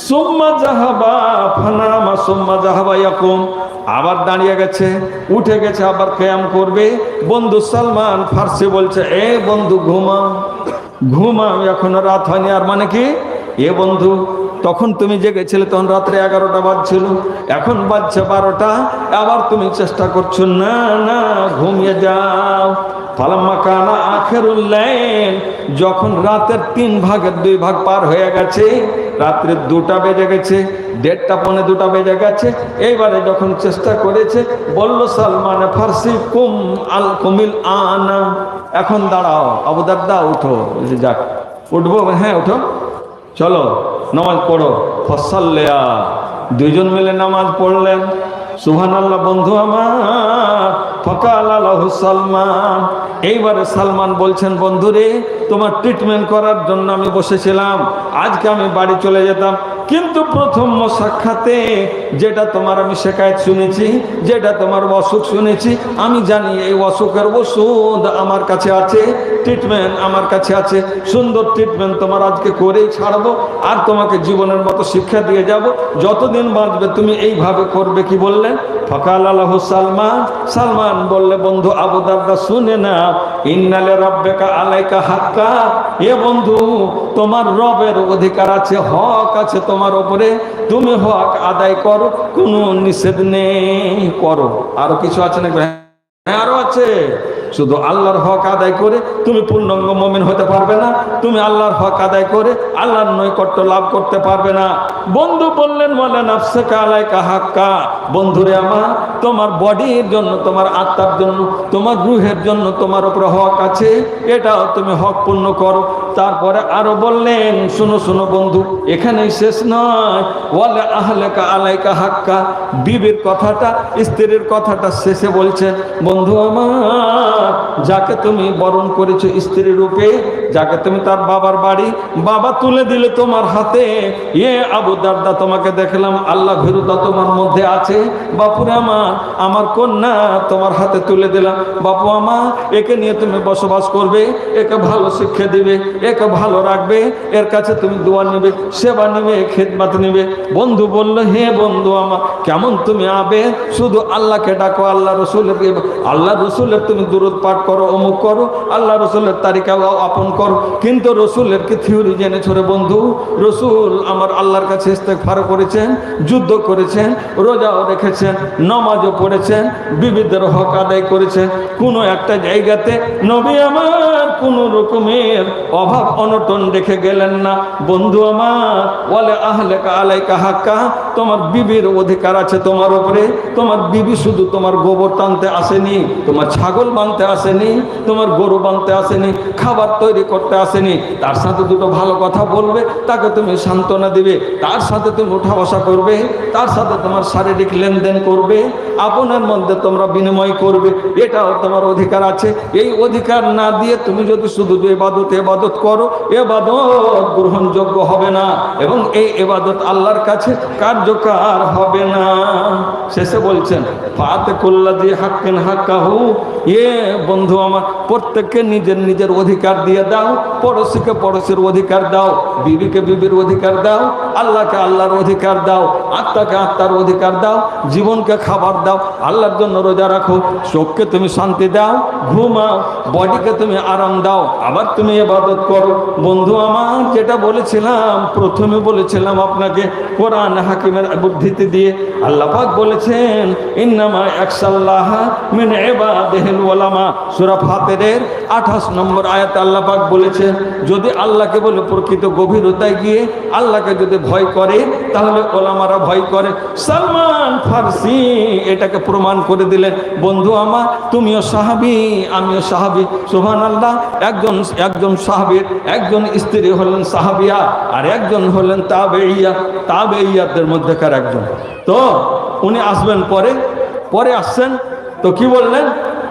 Speaker 1: সুম্মা জাহাবা ফানামা সুম্মা জাহাবা ইয়াকুম, আবার দাঁড়িয়ে গেছে, উঠে গেছে, আবার কিয়াম করবে। বন্ধু সালমান ফার্সি বলছে এ বন্ধু ঘুমাও, এখনো রাত হয়নি। আর মানে কি, এ বন্ধু তখন তুমি জেগেছিলে, তখন রাত্রে 11টা বাজছিল, এখন বাজছে 12টা, আবার তুমি চেষ্টা করছো, না না ঘুমিয়ে যাও। ফালাম্মা কানা আখিরুল লাইল, যখন রাতের 3 ভাগের 2 ভাগ পার হয়ে গেছে, রাত্রে 2টা বেজে গেছে, 1:30 পৌনে 2টা বেজে গেছে। এইবারে যখন চেষ্টা করেছে, বলল সালমান ফার্সি কুমিল আনা, এখন দাঁড়াও আবু দারদা উঠো। যাক, উঠবো? হ্যাঁ উঠো, চলো নামাজ পড়ো। ফসল্লেয়া, দুইজন মিলে নামাজ পড়লেন। সুবহানাল্লাহ। বন্ধু আমার, ফকাল আলাহু সালমান, এইবারে সালমান বলছেন, বন্ধুরে তোমার ট্রিটমেন্ট করার জন্য আমি বসেছিলাম, আজকে আমি বাড়ি চলে যেতাম, কিন্তু প্রথম সাক্ষাতে যেটা তোমার আমি শেখায়ত শুনেছি, যেটা তোমার অসুখ শুনেছি, আমি জানি এই অসুখের ওষুধ আমার কাছে আছে, ট্রিটমেন্ট আমার কাছে আছে। সুন্দর ট্রিটমেন্ট তোমার আজকে করেই ছাড়বো, আর তোমাকে জীবনের মতো শিক্ষা দিয়ে যাব, যতদিন বাঁচবে তুমি এইভাবে করবে। কি বললেন? ফকাল আলাহু সালমান, সালমান বললে, বন্ধু আবু দারদা শুনে না, ইন্নালে রাব্বিকা আলাইকা হাক্কা, এ বন্ধু তোমার রবের অধিকার আছে, হক আছে তোমার উপরে, তুমি হক আদায় করো, কোনো নিষেধ নেই, করো। আরো কিছু আছে না? হ্যাঁ আরো আছে। শুধু আল্লাহর হক আদায় করে তুমি পূর্ণাঙ্গ মুমিন হতে পারবে না, তুমি আল্লাহর হক আদায় করে আল্লাহর নৈকট্য লাভ করতে পারবে না। বন্ধু বললেন, ওয়ালা নাফসাকা আলাইকা হাক্কা, বন্ধুরে আমার, তোমার বডির জন্য, তোমার আত্মার জন্য, তোমার রুহের জন্য তোমার উপরে হক আছে, এটাও তুমি হক পূর্ণ করো। তারপরে আরো বললেন, শুনো শুনো বন্ধু, এখানেই শেষ নয়, ওয়ালা আহলাকা আলাইকা হাক্কা, বিবির কথাটা, স্ত্রীর কথাটা শেষে বলছেন, বন্ধু আমার, যাকে তুমি বরণ করেছো স্ত্রী রূপে, যাকে তুমি তার বাবার বাড়ি, বাবা তুলে দিলে তোমার হাতে, এ আবু দারদা তোমাকে দেখলাম আল্লাহ ভীরুতা তোমার মধ্যে আছে, বাপুরে আমার কন্যা তোমার হাতে তুলে দিলাম, বাপু আমার, একে নিয়ে তুমি বসবাস করবে, একে ভালো শিক্ষা দিবে, একে ভালো রাখবে, এর কাছে তুমি দোয়া নিবে, সেবা নিবে, খেদমত নিবে। বন্ধু বলল, হে বন্ধু আমার, কেমন তুমি আবে, শুধু আল্লাহকে ডাকো, আল্লাহ রসুলের তুমি দুরূদ পাঠ করো, অমুক করো, আল্লাহ রসুলের তারিকা আপন করো, কিন্তু রসুলের কি থিওরি জেনেছো রে বন্ধু? রসুল আমার আল্লাহর কাছে ইস্তেগফার করেছেন, যুদ্ধ করেছেন, রোজাও রেখেছেন, নামাজও পড়েছেন, বিবিদের হক আদায় করেছেন, কোনো একটা জায়গাতে নবী আমার কোনো রকমের অভাব অনটন রেখে গেলেন না। বন্ধু আমার, ওয়ালে আহলাকা আলাইকা হাক্কা, তোমার বিবির অধিকার আছে তোমার উপরে। তোমার বিবি শুধু তোমার গোবর টানতে আসেনি, তোমার ছাগল বানতে আসেনি, তোমার গরু বানতে আসেনি, খাবার তৈরি করতে আসেনি, তার সাথে দুটো ভালো কথা বলবে, তাকে তুমি সান্ত্বনা দিবে, তার সাথে তুমি উঠা বসা করবে, তার সাথে তোমার শারীরিক লেনদেন করবে, আপনার মধ্যে তোমরা বিনিময় করবে, এটাও তোমার অধিকার আছে। এই অধিকার না দিয়ে তুমি যদি শুধু এবাদত করো, এবাদত গ্রহণযোগ্য হবে না, এবং এই এবাদত আল্লাহর কাছে কার্যকর হবে না। শেষে বলছেন, ফাতিকুল্লাযী হাক্কিন হাক্কাহু, এ বন্ধু আমার, প্রত্যেককে নিজের নিজের অধিকার দিয়ে দাও, পড়োশিকে পড়োশির অধিকার দাও, বিবিকে বিবির অধিকার দাও, আল্লাহকে আল্লাহর অধিকার দাও, আত্মাকে আত্মার অধিকার দাও, জীবনকে খাবার দাও, আল্লাহর জন্য রোজা রাখো, চোখকে তুমি শান্তি দাও, ঘুমাও, বডিকে তুমি আরাম দাও, আবার তুমি ইবাদত করো। বন্ধু আমার, যেটা বলেছিলাম প্রথমে, বলেছিলাম আপনাকে কোরআন হাকিমের বুদ্ধিতে দিয়ে, আল্লাহ পাক বলেছেন, ইন্নামা ইয়াখশাল্লাহ মিন ইবাদিহিল উলামা, সূরা ফাতিরের 28 নম্বর আয়াতে আল্লাহ পাক বলেছেন, যদি আল্লাহকে বলে প্রকৃত গভীরতায় গিয়ে আল্লাহকে যদি ভয় করে, তাহলে ওলামারা ভয় করে। সালমান ফার্সি এটাকে প্রমাণ করে দিলেন। বন্ধু আমার, তুমিও সাহাবী, আমিও সাহাবী। সুবহানাল্লাহ। একজন সাহাবীর একজন স্ত্রী হলেন সাহাবিয়া, আর একজন হলেন তাবেইয়া, তাবেইয়াদের মধ্যেকার একজন। তো উনি আসবেন পরে আসছেন, তো কি বললেন?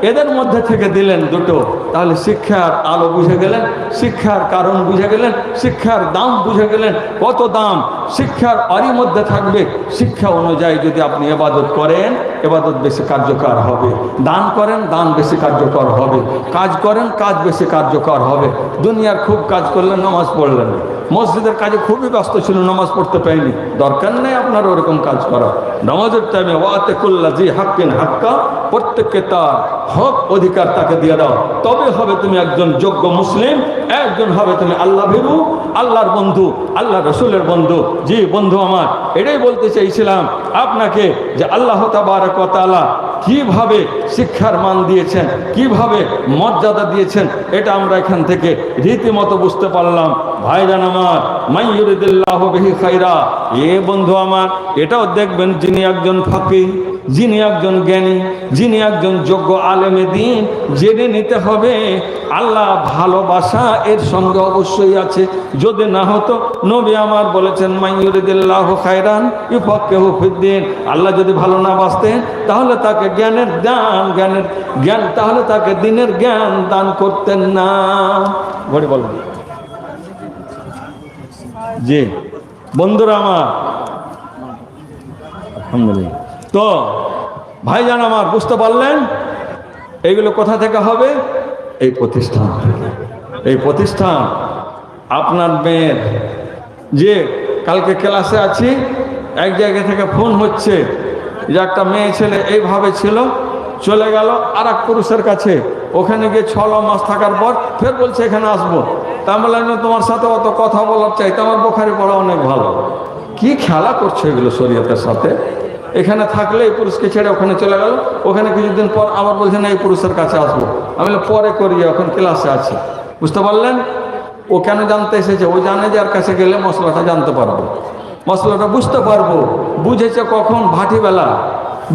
Speaker 1: এদের মধ্যে থেকে দিলেন দুটো, তাহলে শিক্ষার আলো বুঝে গেলেন, শিক্ষার কারণ বুঝে গেলেন, শিক্ষার দাম বুঝে গেলেন। কত দাম শিক্ষার অরি মধ্যে থাকবে। শিক্ষা অনুযায়ী যদি আপনি ইবাদত করেন, ইবাদত বেশি কার্যকর হবে, দান করেন, দান বেশি কার্যকর হবে, কাজ করেন, কাজ বেশি কার্যকর হবে। দুনিয়ার খুব কাজ করলেন, নামাজ পড়লেন, মসজিদের কাজে খুবই ব্যস্ত ছিল, নামাজ পড়তে পাইনি, দরকার নেই আপনার ওরকম কাজ করা। নামাজের টাইমে ওয়াতিকুল্লাযী হাক্কিন হাক্কা, প্রত্যেককে তার হক অধিকার তাকে দিয়ে দাও, তবে হবে তুমি একজন যোগ্য মুসলিম, একজন হবে তুমি আল্লাহ ভীরু, আল্লাহর বন্ধু, আল্লাহ রসুলের বন্ধু। জি বন্ধু আমার, এটাই বলতে চাইছিলাম আপনাকে, যে আল্লাহ তাবারক ওয়া তাআলা কিভাবে শিক্ষার মান দিয়েছেন, কিভাবে মর্যাদা দিয়েছেন, এটা আমরা এখান থেকে রীতিমতো বুঝতে পারলাম। ভাইজান আমার, মান ইউরিদিল্লাহু বিহি খাইরা, এ বন্ধু আমার, এটাও দেখবেন যিনি একজন ফাকিহ, যিনি একজন জ্ঞানী, যিনি একজন যোগ্য আলেমে দ্বীন, জেনে নিতে হবে আল্লাহ ভালোবাসা এর সঙ্গে অবশ্যই আছে। যদি না হতো নবী আমার বলেছেন মান ইউরিদিল্লাহু খাইরান ইউফাক্কিহু ফিদ্দীন, আল্লাহ যদি ভালো না বাসতেন তাহলে তাকে জ্ঞান তাহলে তাকে দ্বীনের জ্ঞান দান করতেন না। ঘরে বলেন জি বন্ধুরা আমার, আলহামদুলিল্লাহ। তো ভাইজান আমার, বুঝতে পারলেন এইগুলো কোথা থেকে হবে? এই প্রতিষ্ঠান থেকে। এই প্রতিষ্ঠান আপনার মেয়ের, যে কালকে ক্লাসে আছি, এক জায়গা থেকে ফোন হচ্ছে যে একটা মেয়ে ছেলে এইভাবে ছিল, চলে গেল আর এক পুরুষের কাছে, ওখানে গিয়ে 6 মাস থাকার পর ফের বলছে এখানে আসবো। তা বললাম তোমার সাথে অত কথা বলার চাইতে আমার বুখারী পড়া অনেক ভালো। কি খেলা করছে এগুলো শরীয়তের সাথে? এখানে থাকলে এই পুরুষকে ছেড়ে ওখানে চলে গেল, ওখানে কিছুদিন পর আবার বলছে না এই পুরুষের কাছে আসবো। আমি পরে করি, এখন ক্লাসে আছে। বুঝতে পারলেন ও কেন জানতে এসেছে? ও জানে যে আর কাছে গেলে মশলাটা জানতে পারবো, মশলাটা বুঝতে পারবো। বুঝেছে কখন? ভাটিবেলা,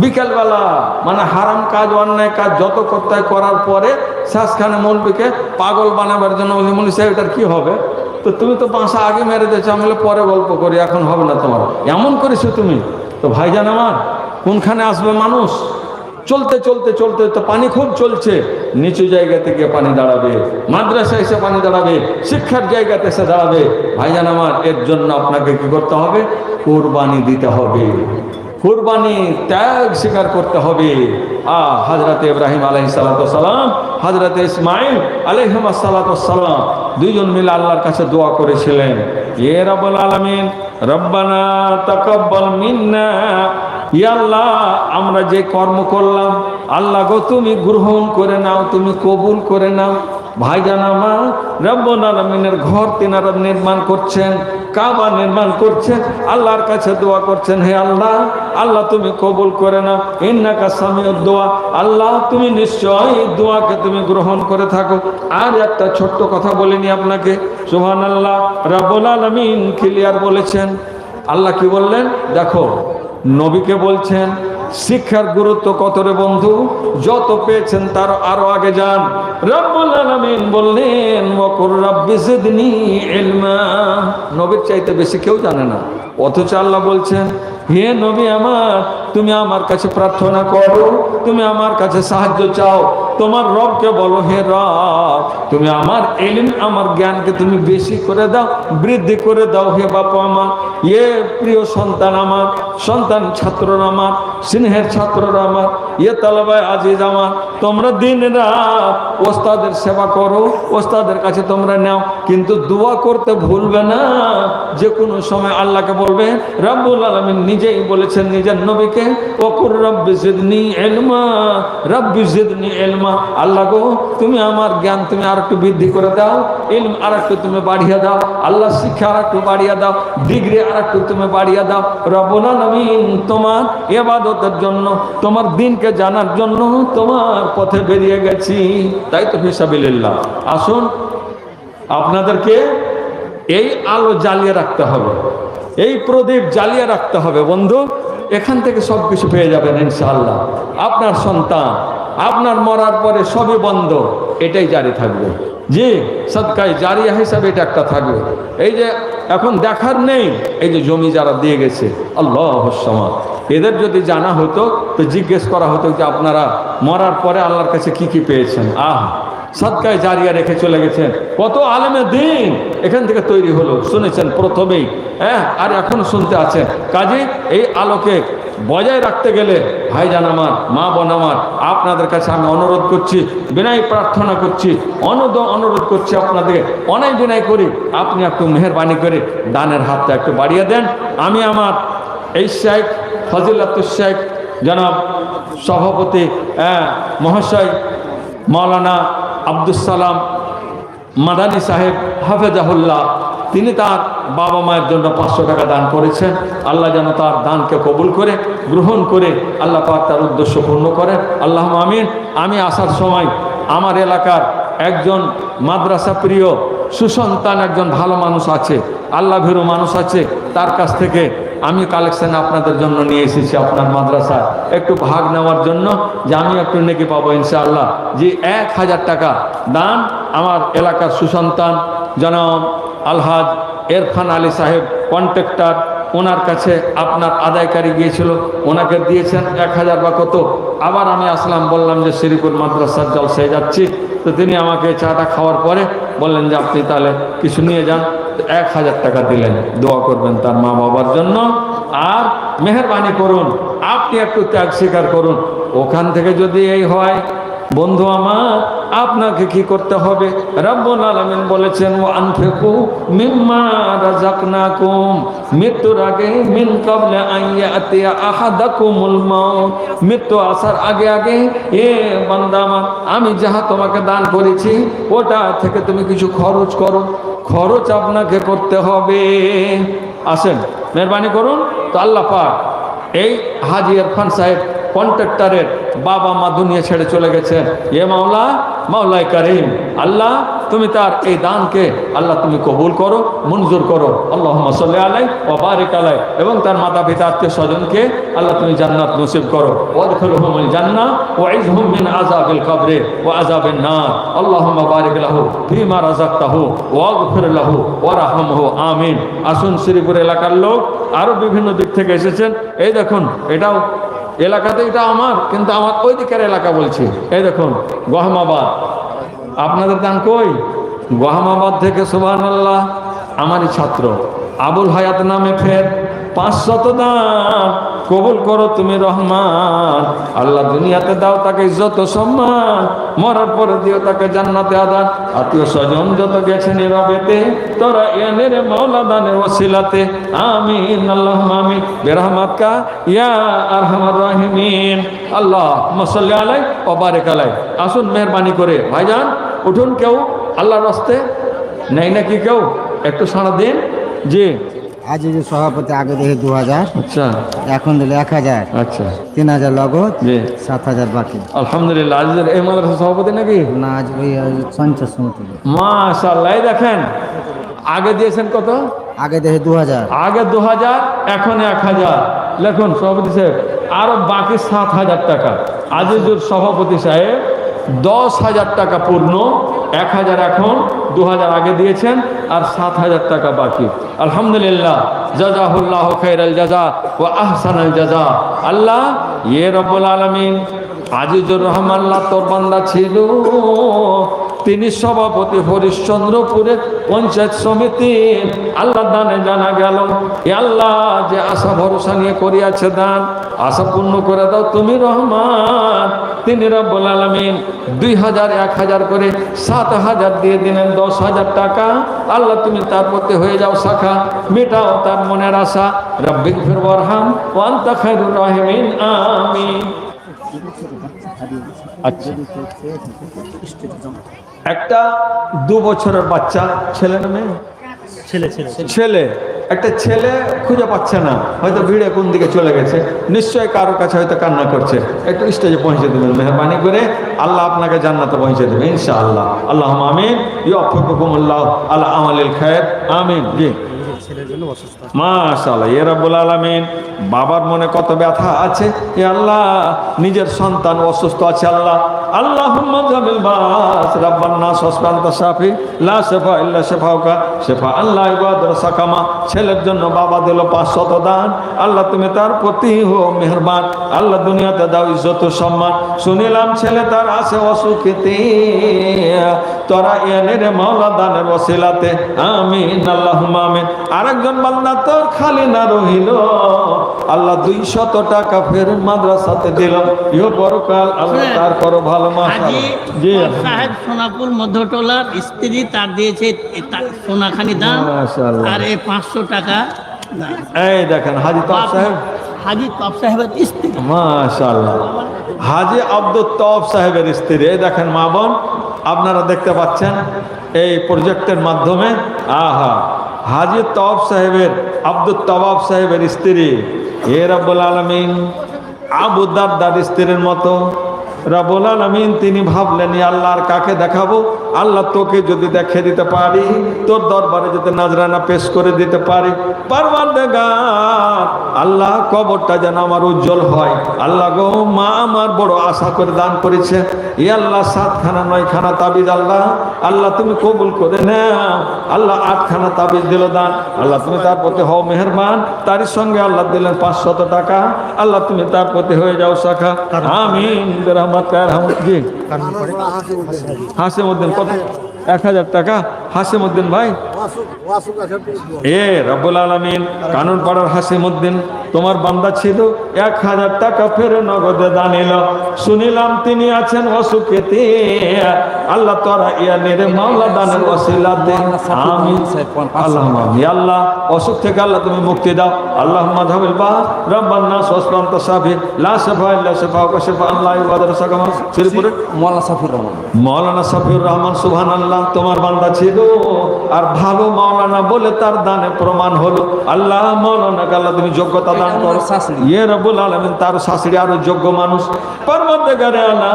Speaker 1: বিকেলবেলা, মানে হারাম কাজ, অন্যায় কাজ যত করতে হয় করার পরে শেষখানে মৌলবীকে পাগল বানাবার জন্য বলছে মৌলভী সাহেব এটার কি হবে? তো তুমি তো বাসা আগে মেরে দিয়েছো। আমি পরে গল্প করি, এখন হবে না তোমার, এমন করেছো তুমি। তো ভাইজান আমার, কোনখানে আসবে মানুষ? চলতে চলতে চলতে তো পানি খুব চলছে, নিচু জায়গাতে গিয়ে পানি দাঁড়াবে, মাদ্রাসায় এসে পানি দাঁড়াবে, শিক্ষার জায়গাতে এসে দাঁড়াবে। ভাইজান আমার, এর জন্য আপনাকে কি করতে হবে? কুরবানি দিতে হবে, কুরবানি ত্যাগ স্বীকার করতে হবে। হযরত ইব্রাহিম আলাইহিস সালাতু ওয়াস সালাম, হযরত ইসমাঈল আলাইহিস সালাতু ওয়াস সালাম দুইজন মিলে আল্লাহর কাছে দোয়া করেছিলেন, ইয়া রাব্বুল আলামিন রব্বানা তাকাব্বাল মিন্না, ইয়া আল্লাহ আমরা যে কর্ম করলাম আল্লাহ গো তুমি গ্রহণ করে নাও, তুমি কবুল করে নাও। ভাইজান আমার, রব্বুল আলামিনের ঘর তিনারা নির্মাণ করছেন, কাবা নির্মাণ করছেন, আল্লাহর কাছে দোয়া করছেন, হে আল্লাহ, আল্লাহ তুমি কবুল করে নাও, ইন্নাকা সামিউদ দুআ, আল্লাহ তুমি নিশ্চয়ই দোয়াকে তুমি গ্রহণ করে থাকো। আর একটা ছোট্ট কথা বলিনি আপনাকে, সুবহানাল্লাহ, রব্বুল আলামিন ক্লিয়ার বলেছেন। আল্লাহ কি বললেন দেখো, নবীকে বলছেন শিক্ষার গুরুত্ব কত রে বন্ধু, যত পেয়েছেন তার আরো আগে যান। রব্বুল আলামিন বললেন ওয়াকুর রাব্বি জিদনি ইলমা, নবীর চাইতে বেশি কেউ জানে না, অথচ আল্লাহ বলছেন হে নবী আমার, তুমি আমার কাছে প্রার্থনা করো, তুমি আমার কাছে সাহায্য চাও, তোমার রবকে বলো হে রব তুমি আমার ইলম, আমার জ্ঞানকে তুমি বেশি করে দাও, বৃদ্ধি করে দাও হে বাবা আমার। এ প্রিয় সন্তান আমার, সন্তান ছাত্ররা আমার, স্নেহের ছাত্ররা আমার, এ তালেবায়ে আজিজ আমার, তোমরা দিন রাত ওস্তাদের সেবা করো, ওস্তাদের কাছে তোমরা নাও, কিন্তু দোয়া করতে ভুলবে না। যে কোনো সময় আল্লাহকে বলবে, রব্বুল আলামিন নিজেই বলেছেন নিজের নবীকে, ওকুর রব্বি জিদনি ইলমা, রব্বি জিদনি ইলমা, আল্লাহ গো তুমি আমার জ্ঞান তুমি আর একটু বৃদ্ধি করে দাও, ইলম আর একটু তুমি বাড়িয়ে দাও, আল্লাহ শিক্ষা আর একটু বাড়িয়ে দাও, ডিগ্রি আর একটু তুমি বাড়িয়ে দাও। রব্বুল আলামিন তোমার ইবাদতের জন্য, তোমার দ্বীনকে জানার জন্য তোমার পথে বেরিয়ে গেছি, তাই তো ফিসাবিলিল্লাহ। আসুন আপনাদেরকে এই আলো জ্বালিয়ে রাখতে হবে, এই প্রদীপ জ্বালিয়ে রাখতে হবে বন্ধু, এখান থেকে সব কিছু পেয়ে যাবেন ইনশাআল্লাহ। আপনার সন্তান আপনার মরার পরে সবই বন্ধ, এটাই জারি থাকবে। জি, সদকায়ে জারিয়া হিসাবে এটা একটা থাকবে। এই যে এখন দেখার নেই, এই যে জমি যারা দিয়ে গেছে, আল্লাহুস সামাদ, এদের যদি জানা হতো তো জিজ্ঞেস করা হতো যে আপনারা মরার পরে আল্লাহর কাছে কি কি পেয়েছেন। সদকায়ে জারিয়া রেখে চলে গেছেন, কত আলেমে দ্বীন এখান থেকে তৈরি হলো, শুনেছেন প্রথমেই, আর এখনো শুনতে আছেন। কাজে এই আলোকে বজায় রাখতে গেলে ভাইজান আমার, মা বোন আমার, আপনাদের কাছে আমি অনুরোধ করছি, বিনয় প্রার্থনা করছি, অনুরোধ করছি আপনাদেরকে, অনেক বিনয় করি, আপনি একটু মেহেরবানি করে দানের হাতটা একটু বাড়িয়ে দেন। আমি আমার এই শেখ ফজিলাতুল শেখ জনাব সভাপতি মহাশয় মাওলানা আব্দুস সালাম মাদানী সাহেব হাফেজাহুল্লাহ, তিনি তার বাবা মায়ের জন্য 500 টাকা দান করেছেন। আল্লাহ যেন তার দানকে কবুল করে গ্রহণ করে আল্লাহ পাক তার উদ্দেশ্য পূর্ণ করে। আল্লাহ আমিন। আমি আসার সময় আমার এলাকার একজন মাদ্রাসা প্রিয় সুসন্তান একজন ভালো মানুষ আছে, আল্লাহ ভীরু মানুষ আছে, তার কাছ থেকে আমি কালেকশন আপনাদের জন্য নিয়ে এসেছি আপনার মাদ্রাসায় একটু ভাগ নেওয়ার জন্য, যে আমি একটু নেকি পাবো ইনশাআল্লাহ। যে 1000 টাকা দান আমার এলাকার সুসন্তান জনাব আলহাজ ইরফান আলী সাহেব কন্ট্রাক্টর, ওনার কাছে আপনার আদায়কারী গিয়েছিল, ওনাকে দিয়েছেন 1000 বা কত। আবার আমি আসলাম, বললাম যে শ্রীপুর মাদ্রাসার জলসায় যাচ্ছি, তো তিনি আমাকে চাটা খাওয়ার পরে বললেন যে আপনি তাহলে কিছু নিয়ে যান। 1000 টাকা দিলেন, দোয়া করবেন তার মা বাবার জন্য। আর মেহেরবানি করুন, আপনি একটু ত্যাগ স্বীকার করুন। ওখান থেকে যদি এই হয়, বন্ধু আমার, আপনাকে কি করতে হবে? রব্বুল আলামিন বলেছেন, ওয়া আনফিকু মিম্মা রাযাকনাকুম, মৃত্যুর আগে, মিন ক্বাবলি আন ইয়াতিয়া আহাদাকুমুল মাউত, মৃত্যু আসার আগে আগে, এ বান্দা আমার, আমি যাহা তোমাকে দান করেছি ওটা থেকে তুমি কিছু খরচ করো। খরচ আপনাকে করতে হবে। আসেন, মেহরবানি করুন। তো আল্লাহ পাক এই হাজী ইরফান সাহেব কন্ট্রাক্টরের বাবা মা দুনিয়া ছেড়ে চলে গেছেন। এ মাওলা, মাওলাই কারীম, আল্লাহ তুমি তার এই দানকে আল্লাহ তুমি কবুল করো, মঞ্জুর করো। আল্লাহুম্মা সাল্লি আলাইহি ওয়া বারিক আলাইহি। এবং তার মাতা পিতা আত্মীয় স্বজনকে আল্লাহ তুমি জান্নাত নসিব করো। ওয়াদখিলহুমুল জান্নাহ ওয়াইজহুম মিন আযাবিল কবরি ওয়া আযাবিন নার। আল্লাহুম্মা বারিক লাহু ফীমা রাযাকতাহু ওয়াগফির লাহু ওয়ারহামহু। আমিন। আসুন, শ্রীপুর এলাকার লোক আরো বিভিন্ন দিক থেকে এসেছেন। এই দেখুন, এটাও এলাকাতে, এটা আমার, কিন্তু আমার ওই দিকের এলাকা বলছি। এই দেখুন, গহমাবাদ। আপনাদের দান কই? গহমাবাদ থেকে সুবহানাল্লাহ আমারই ছাত্র আবুল হায়াত নামে ফের 500 দান কবুল করো তুমি রহমান। আল্লাহ দুনিয়াতে দাও তাকে ইজ্জত ও সম্মান, মরার পরে দিও তাকে জান্নাতে আদান। আত্মীয় স্বজন যত গেছে নীরবেতে, তোরা এনের মাওলা দানের ওসিলাতে। আমিন আল্লাহুম্মা আমিন বিরহমাতিকা ইয়া আরহামার রাহিমিন। আল্লাহুম্মা সাল্লি আলাইহি ওয়া বারিক আলাইহি। আসুন, মেহরবানি করে ভাইজান উঠুন। কেউ আল্লাহর রাস্তে নেই নাকি? কেউ একটু সাড়া দিন। জি,
Speaker 2: আজ যে সভাপতি আগে দেখে 2000,
Speaker 1: আচ্ছা,
Speaker 2: এখন দিলে 1000,
Speaker 1: আচ্ছা,
Speaker 2: 3000 লগত,
Speaker 1: জি,
Speaker 2: 7000 বাকি।
Speaker 1: আলহামদুলিল্লাহ। আজকের এই মাদ্রাসার সভাপতি নাকি?
Speaker 2: না, আজ ওই সঞ্চয় সমিতি।
Speaker 1: মাশাআল্লাহ। এই দেখেন, আগে দিয়েছেন কত?
Speaker 2: আগে দেখে 2000,
Speaker 1: আগে 2000, এখন 1000। লেখুন সভাপতি সাহেব, আরো বাকি 7000 টাকা। আজিজুর সভাপতি সাহেব 10,000 টাকা পূর্ণ, 1000 এখন, 2000 আগে দিয়েছেন, আর 7000 টাকা বাকি। আলহামদুলিল্লাহ, জাযাহুল্লাহ খাইরাল জাযা ওয়া আহসানাল জাযা। আল্লাহ ইয়ে রব্বুল আলামিন, আজিজুর রহমান তোর বান্দা ছিল, তিনি সভাপতি হরিশ্চন্দ্রপুরের পঞ্চায়েত সমিতি। আল্লাহ দানে জানা গেল, এ আল্লাহ যে আশা ভরসা নিয়ে করিয়াছে দান, আশা পূর্ণ করে দাও তুমি রহমান। তিনি রব্বুল আলামিন 2000, 1000 করে 7000 দিয়ে দিলেন, 10,000 টাকা। আল্লাহ তুমি তার প্রতি হয়ে যাও শাখা, মেটাও তার মনের আশা। রব্বিগফির ওয়ারহাম ওয়া আনতা খায়রুর রাহিমিন। আমিন। আচ্ছা, একটা 2 বছরের বাচ্চা, ছেলে না মেয়ে? ছেলে। একটা ছেলে খুঁজে পাচ্ছে না, হয়তো ভিড়ে কোন দিকে চলে গেছে, নিশ্চয়ই কারোর কাছে হয়তো কান্না করছে। একটু স্টেজে পৌঁছে দেবেন মেহরবানি করে, আল্লাহ আপনাকে জান্নাতে পৌঁছে দেবে ইনশাআল্লাহ। আল্লাহুম্মা আমিন। ইউওয়াফিকুকুমুল্লাহ আলা আমালিল খায়র। আমিন। জি, মাশাআল্লাহ। ইয়া রাব্বুল আলামিন, বাবার মনে কত ব্যথা আছে, এ আল্লাহ নিজের সন্তান অসুস্থ আছে। আল্লাহ আল্লাহুম্মা জামিল বাস রাব্বান নাস ওয়াসবান্তা শাফি লা শিফা ইল্লা শিফাউকা শিফা আল্লাহ ইবাদুর সাকামা। ছেলের জন্য বাবা দিল 500 দান। আল্লাহ তুমি তার প্রতি হো মেহেরবান। আল্লাহ দুনিয়াতে দাও ইজ্জত ও সম্মান। শুনিলাম ছেলে তার আছে অসুখেতে, তোরা এনের মাওলা দানের ওসিলাতে। আমিন আল্লাহুম্মা আমিন। আরেকজন বান্দা তোর খালি না রহিল, আল্লাহ 200 টাকা ফের মাদ্রাসাতে দিল। ইহ পরকাল আল্লাহ তার করো ভালো।
Speaker 3: জি, সাহেব সোনাপুর মধ্যটোলার স্ত্রী তার দিয়েছে সোনাখানি দান, আর এই 500 টাকা।
Speaker 1: এই দেখেন হাজী তপ সাহেব,
Speaker 3: হাজী তপ সাহেবের স্ত্রী।
Speaker 1: মাশাআল্লাহ, হাজী আব্দুল তপ সাহেবের স্ত্রী। এই দেখেন মা বোন, আপনারা দেখতে পাচ্ছেন এই প্রজেক্টের মাধ্যমে। আহা, হাজী তওয়াব সাহেবের, আব্দুল তওয়াব সাহেবের স্ত্রী, হে রব্বুল আলামিন আবু দারদার স্ত্রীর মতো রব্বুল আলামিন তিনি ভাবলেন, ইয়া আল্লাহ আর কাকে দেখাবো, আল্লাহ তোকে যদি দেখে দিতে পারি, তোর দরবারে যদি নাজরানা পেশ করে দিতে পারি, পরওয়ারদিগার আল্লাহ কবরটা যেন আমার উজ্জ্বল হয়। আল্লাহ গো, মা আমার বড় আশা করে দান করেছে, ইয়া আল্লাহ 7খানা 9খানা তাবিজ আল্লাহ, আল্লাহ তুমি কবুল করে নাও। আল্লাহ 8খানা তাবিজ দিল দান, আল্লাহ তুমি তার প্রতি হও মেহেরবান। তারই সঙ্গে আল্লাহ দিলেন 500 টাকা, আল্লাহ তুমি তার প্রতি হয়ে যাও শাখা। আমিন জি। হাসিমউদ্দিন কত? 1000 টাকা। হাসিমউদ্দিন ভাই, এ রব্বুল আলামিন কানুন পাড়ার হাসিমউদ্দিন তোমার বান্দা ছিল, 1000 টাকা ফের নগদে দান এলো। শুনিলাম তিনি আছেন অসুখেতে, আল্লাহ তোরা ইয়া নেরে মাওলা দানের ওসিলাতে আমিন। আল্লাহুম্মা ইয়া আল্লাহ অসুখ থেকে আল্লাহ তুমি মুক্তি দাও। আল্লাহুম্মা যাবিল বা রাব্বান নাস ওয়াসলান্ত সাফি লা শাফা ইল্লা শাফাউকা শাফাআন লা ইউগাদিরু সাকামা। শ্রীপুরে মাওলানা সাফিউর রহমান সুবহানাল্লাহ তোমার বান্দা ছিল, আর ভালো মাওলানা বলে তার দানে প্রমাণ হলো। আল্লাহ মাওলানাকে আল্লাহ তুমি যোগ্যতা দান করো। ইয়ে রব্বুল আলামিন তার শাশুড়ি আরো যোগ্য মানুষ। পরবর্তীকারে আল্লাহ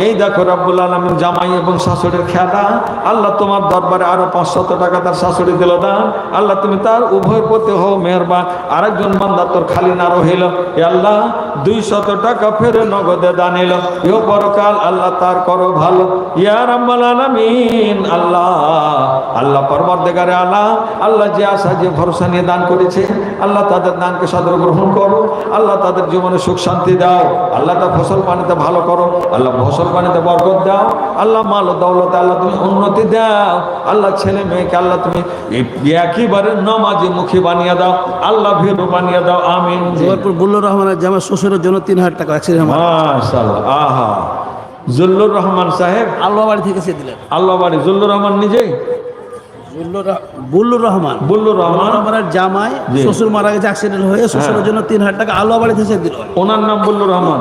Speaker 1: এই দেখো রব্বুল আলামিন জামাই এবং শাশুড়ির খেলা, আল্লাহ তোমার দরবারে আরো 500 টাকা তার শাশুড়ি দিল দান, আল্লাহ তুমি তার উভয় প্রতি হও মেহেরবান। আরেকজন বান্দা তোর খালি না রহিল, এ আল্লাহ 200 টাকা ফেরে নগদে দান এলো। ইহ পরকাল আল্লাহ তার করো ভালো। ইয়া রাব্বুল আলামিন আল্লাহ, আল্লাহ পরবর্তীকারে আল্লাহ, আল্লাহ যে আশা যে ভরসা নিয়ে দান করেছে, আল্লাহ তাদের দানকে সাদর গ্রহণ করো। আল্লাহ তাদের জীবনে সুখ শান্তি দাও। আল্লাহ তার ফসল পানিতে ভালো করো। আল্লাহ ফসল পানিতে বরকত দাও। আল্লাহ মাল ও দৌলতে আল্লাহ তুমি উন্নতি দাও। আল্লাহ ছেলে মেয়েকে আল্লাহ তুমি একেবারে নামাজি মুখী বানিয়ে দাও। আল্লাহ ভীরু বানিয়ে দাও। আমিন।
Speaker 4: জয়পুর বুল্লুর রহমানের জামা শ্বশুরের জন্য 3000 টাকা অ্যাক্সিডেন্ট।
Speaker 1: মাশাআল্লাহ। আহা, জুল্লুর রহমান সাহেব
Speaker 4: আল্লাহ বাড়ি থেকে সে দিলেন।
Speaker 1: আল্লাহ বাড়ি জুল্লুর রহমান নিজেই?
Speaker 4: বুল্লুর রহমান,
Speaker 1: বুল্লুর রহমান
Speaker 4: আমার জামাই শ্বশুর মারা গেছে অ্যাক্সিডেন্ট হয়ে, শ্বশুরের জন্য 3000 টাকা আল্লাহ বাড়ি থেকে দিল।
Speaker 1: ওনার নাম বুল্লুর রহমান।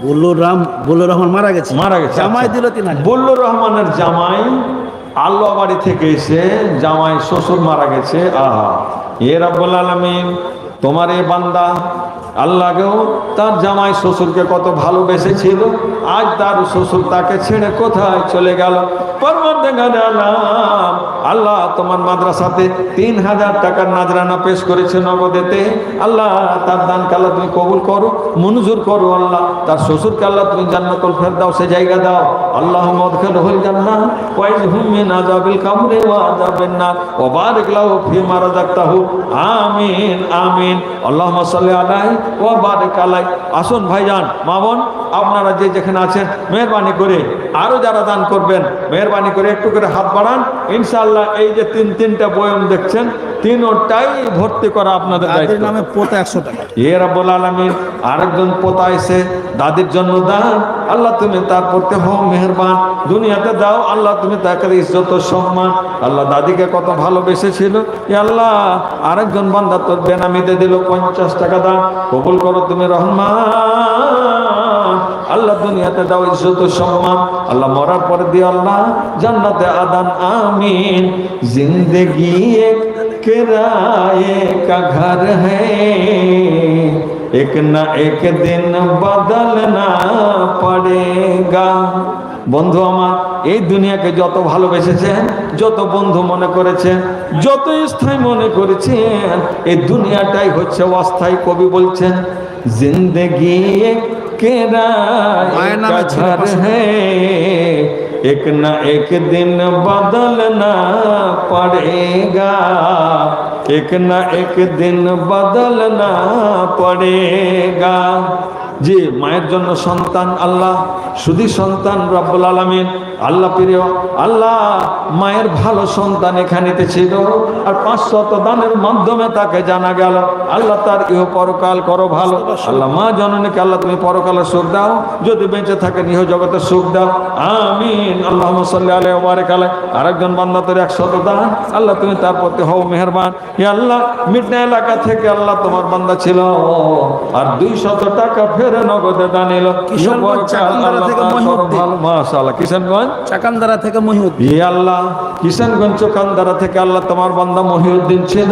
Speaker 4: বুল্লুর রহমান মারা গেছে, জামাই দিল 3000।
Speaker 1: বুল্লুর রহমানের জামাই আল্লাহ বাড়ি থেকে এসে জামাই শ্বশুর মারা গেছে। আহা, এ রব্বুল আলামিন তোমার এই বান্দা আল্লাহকেও তার জামাই শ্বশুরকে কত ভালোবেসেছিল, আজ তার শ্বশুর তাকে ছেড়ে কোথায় চলে গেল। পরবর্তীকালে আল্লাহ তোমার মাদ্রাসাতে 3000 টাকার নাজরানা পেশ করেছে নগদেতে। আল্লাহ তার দানকে আল্লাহ তুমি কবুল করো, মঞ্জুর করো। আল্লাহ তার শ্বশুরকে আল্লাহ তুমি জান্নাতুল ফেরদাউসে জায়গা দাও। আল্লাহুম্মা আদখিলহুল জান্নাহ ওয়া ইজহুম মিন আযাবিল কবরি ওয়া আযাবিন নার ওয়া বারিক লাহু ফীমা রাযাকতাহু। আমিন আমিন। আল্লাহুম্মা সাল্লি আলাইহি ওয়া বারিক আলাইহি। আসুন ভাইজান, মা বোন, আপনারা যে যেখানে আছেন মেহেরবানি করে আরো যারা দান করবেন মেহেরবানি করে একটু করে হাত বাড়ান। ইনশাআল্লাহ এই যে তিনটা বয়ান দেখছেন, তিনটাই ভর্তি করা আপনাদের দায়িত্ব।
Speaker 4: নামে পোতা 100 টাকা।
Speaker 1: এ রব্বুল আলামিন আরেকজন পোতা এসে দাদির জন্য দান, আল্লাহ তুমি তার প্রতি হও মেহেরবান। দুনিয়াতে দাও আল্লাহ তুমি তাকে ইজ্জত ও সম্মান। আল্লাহ দাদিকে কত ভালোবেসেছিল। এ আল্লাহ আরেকজন বান্দা তোর বেনামিতে দিল 50 টাকা দান, কবুল করো তুমি রহমান। আল্লাহ দুনিয়াতে দাও ইজ্জত ও সম্মান। আল্লাহ মরার পরে দিয়ে আল্লাহ জান্নাতে আদান। আমিন। জিंदगी एक किराए का घर है, एक ना एक दिन बदलना पड़ेगा। বন্ধু আমার, এই দুনিয়াকে যত ভালোবেসেছেন, যত বন্ধু মনে করেছেন, যত স্থায়ী মনে করেছেন, এই দুনিয়াটাই হচ্ছে অস্থায়ী। কবি বলছেন জিंदगी एक किराए का घर है, एक ना एक दिन बदलना पड़ेगा, एक ना एक दिन बदलना पड़ेगा। জি, মায়ের জন্য সন্তান আল্লাহ, শুধু সন্তান রব্বুল আলামিন আল্লাহ প্রিয়। আল্লাহ মায়ের ভালো সন্তান এখানেতে ছিল, আর 500 দানের মাধ্যমে তাকে জানা গেল। আল্লাহ তার ইহ পরকাল করো ভালো। আল্লাহ মা জননীকে আল্লাহ তুমি পরকালের সুখ দাও, যদি বেঁচে থাকে ইহ জগতের সুখ দাও। আমিন। আল্লাহুম্মা সাল্লি আলাইহি ওয়া বারিক আলাইহি। আরেকজন বান্দা তোর 100 দান, আল্লাহ তুমি তার প্রতি হও মেহেরবান। আল্লাহ মিটনা এলাকা থেকে আল্লাহ তোমার বান্দা ছিল আর 200 টাকা ফেরে নগদে দানিল।
Speaker 4: কিশোরগঞ্জ চাকান্দারা থেকে মহিউদ্দিন।
Speaker 1: মাশাআল্লাহ, কিশোরগঞ্জ
Speaker 4: চাকান্দারা থেকে মহিউদ্দিন।
Speaker 1: আল্লাহ কিশোরগঞ্জ চোকান্দারা থেকে আল্লাহ তোমার বান্দা মহিউদ্দিন ছিল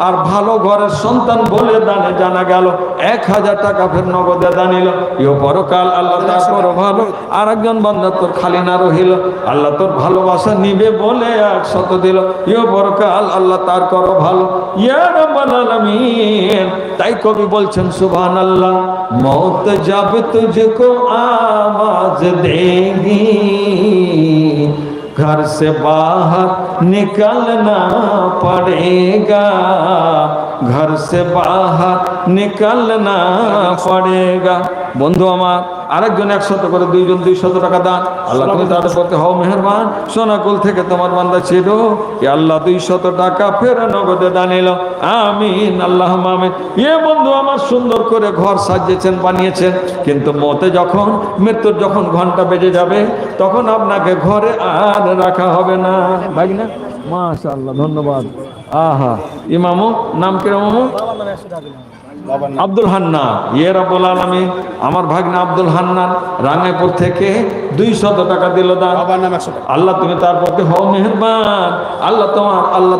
Speaker 1: আর ভালো ঘরের সন্তান বলে দানে জানা গেল 1000 টাকা ফের নগদে দানিল। ইও পরকাল আল্লাহ তার ভালো। আর একজন বান্দা তোর খালি না রহিল, আল্লাহ তোর ভালোবাসা নিবে বলে 100 দিল। ইও পরকাল আল্লাহ তার করো ভালো। ইয়া রাব্বাল আলামিন। তাই কবি বলছেন সুবহানাল্লাহ, মৌত জব তুঝকো आवाज देगी घर से बाहर निकलना पड़ेगा, घर से बाहर निकलना पड़ेगा। বন্ধু আমার আরেকজন 100 করে, দুইজন 200 টাকা দান। আল্লাহ তুমি তাদের প্রতি হও মেহেরবান। সোনাকুল থেকে তোমার বান্দা ছিল, আল্লাহ 200 টাকা ফের নগদে দানিল। আমিন আল্লাহ আমিন। বন্ধু আমার সুন্দর করে ঘর সাজিয়েছেন, বানিয়েছেন, কিন্তু মতে যখন মৃত্যুর যখন ঘন্টা বেজে যাবে তখন আপনাকে ঘরে আর রাখা হবে না। ভাই না, মাশাআল্লাহ, ধন্যবাদ। আহা, ইমামু নাম কি? ইমামু আব্দুল হান্নান। ইয়ে রাব্বুল আলামিন, আমার ভাগ্না আব্দুল হান্নান রাঙ্গাইপুর থেকে 200 টাকা দিল দান। আল্লাহ তুমি তার প্রতি হও মেহেরবান। আল্লাহ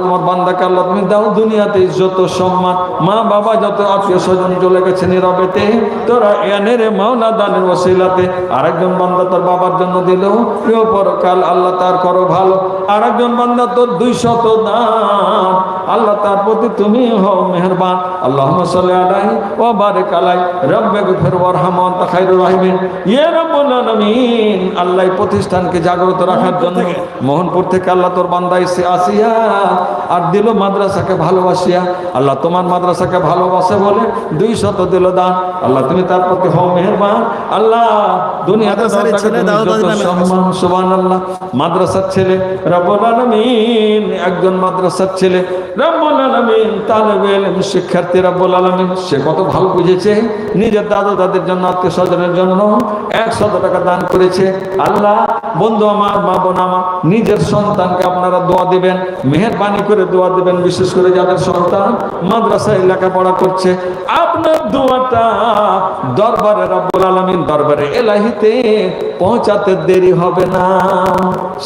Speaker 1: তোমার বান্দাকে আল্লাহ তুমি দাও দুনিয়াতে ইজ্জত সম্মান, মা বাবা যত আত্মীয় স্বজন চলে গেছে নীরবেতে, তোরা এনের মাওলা দানের ওসিলাতে আরেকজন বান্দা তোর বাবার জন্য দিল, প্রিয় পরকাল আল্লাহ তার করো ভালো। আরেকজন বান্দা তোর 200 দান, আল্লাহ তার প্রতি তুমি হও মেহেরবান। আল্লাহুম্মা সাল্লি আলাইহি ওয়া বারিক আলাইহি রাব্বিগফির ওয়ারহাম ওয়া আনতা খায়রুর রাহিমিন। ইয়া রাব্বুল আলামিন, আল্লাহ এই প্রতিষ্ঠানকে জাগ্রত রাখার জন্য মোহনপুর থেকে আল্লাহ তোর বান্দা এসে আসিয়া আর দিল মাদ্রাসাকে ভালোবাসিয়া। আল্লাহ তোমার মাদ্রাসাকে ভালোবাসে বলে 200 দিল দান। আল্লাহ তুমি তার প্রতি হও মেহেরবান। আল্লাহ দুনিয়াতে সম্মান, সুবহানাল্লাহ, মাদ্রাসার ছেলে রব্বুল আলামিন, একজন মাদ্রাসার ছেলে রব্বুল আলামিন, তালেবে ইলম শিক্ষার্থী রব্বুল আলামিন, সে কত ভালো বুঝেছে, নিজের দাদা দাদের জন্য আত্মীয় স্বজনের জন্য 100 টাকা দান করেছে। আল্লাহ বন্ধু আমার, মা বোন আমার, নিজের সন্তানকে আপনারা দোয়া দিবেন, মেহেরবানি করে দোয়া দিবেন, বিশেষ করে যাদের সন্তান মাদ্রাসায় লেখাপড়া করছে। আপনার দোয়াটা দরবারে রব্বুল আলামিন, দরবারে এলাহিতে পৌঁছাতে দেরি হবে না।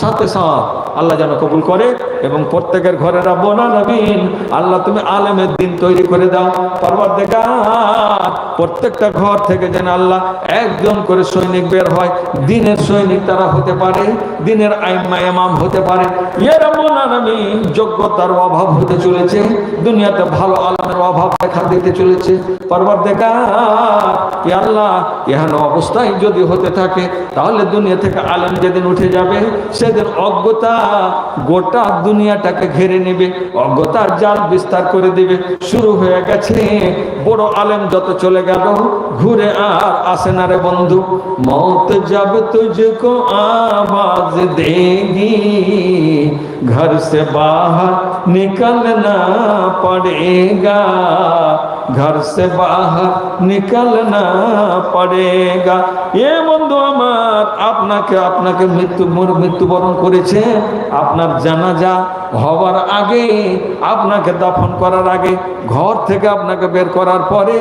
Speaker 1: সাথে সাথ আল্লাহ যেন কবুল করে এবং প্রত্যেকের ঘরে রব্বুল আলামিন আল্লাহ তুমি আলেমের দিন তৈরি করে দাও। পরওয়ারদিগার প্রত্যেকটা ঘর থেকে যেন আল্লাহ একজন করে সৈনিক বের হয়, দিনের সৈনিক তারা হতে পারে, দিনের আইম্মা ইমাম হতে পারে। ইয়া রাব্বুল আলামিন, যোগ্যতার অভাব হতে চলেছে, দুনিয়াতে ভালো আলেমের অভাব দেখা দিতে চলেছে। পরওয়ারদিগার ইয়া আল্লাহ, এহেন অবস্থায় যদি হতে থাকে তাহলে দুনিয়া থেকে আলেম যেদিন উঠে যাবে সেদিন অজ্ঞতা গোটা দুনিয়াটাকে ঘিরে নেবে, অজ্ঞতার জাল বিস্তার করে দিবে। শুরু হয়ে গেছে, বড় আলেম যত চলে গেল ঘুরে আর আসে না রে বন্ধু। মৌত জব তুঝকো आवाज देगी घर से बाहर निकलना पड़ेगा, घर से बाहर निकलना पड़ेगा। ये বন্ধু আমার, আপনাকে মৃত্যুবরণ করেছে, আপনার জানাজা হওয়ার আগে, আপনাকে দাফন করার আগে, ঘর থেকে আপনাকে বের করার পরে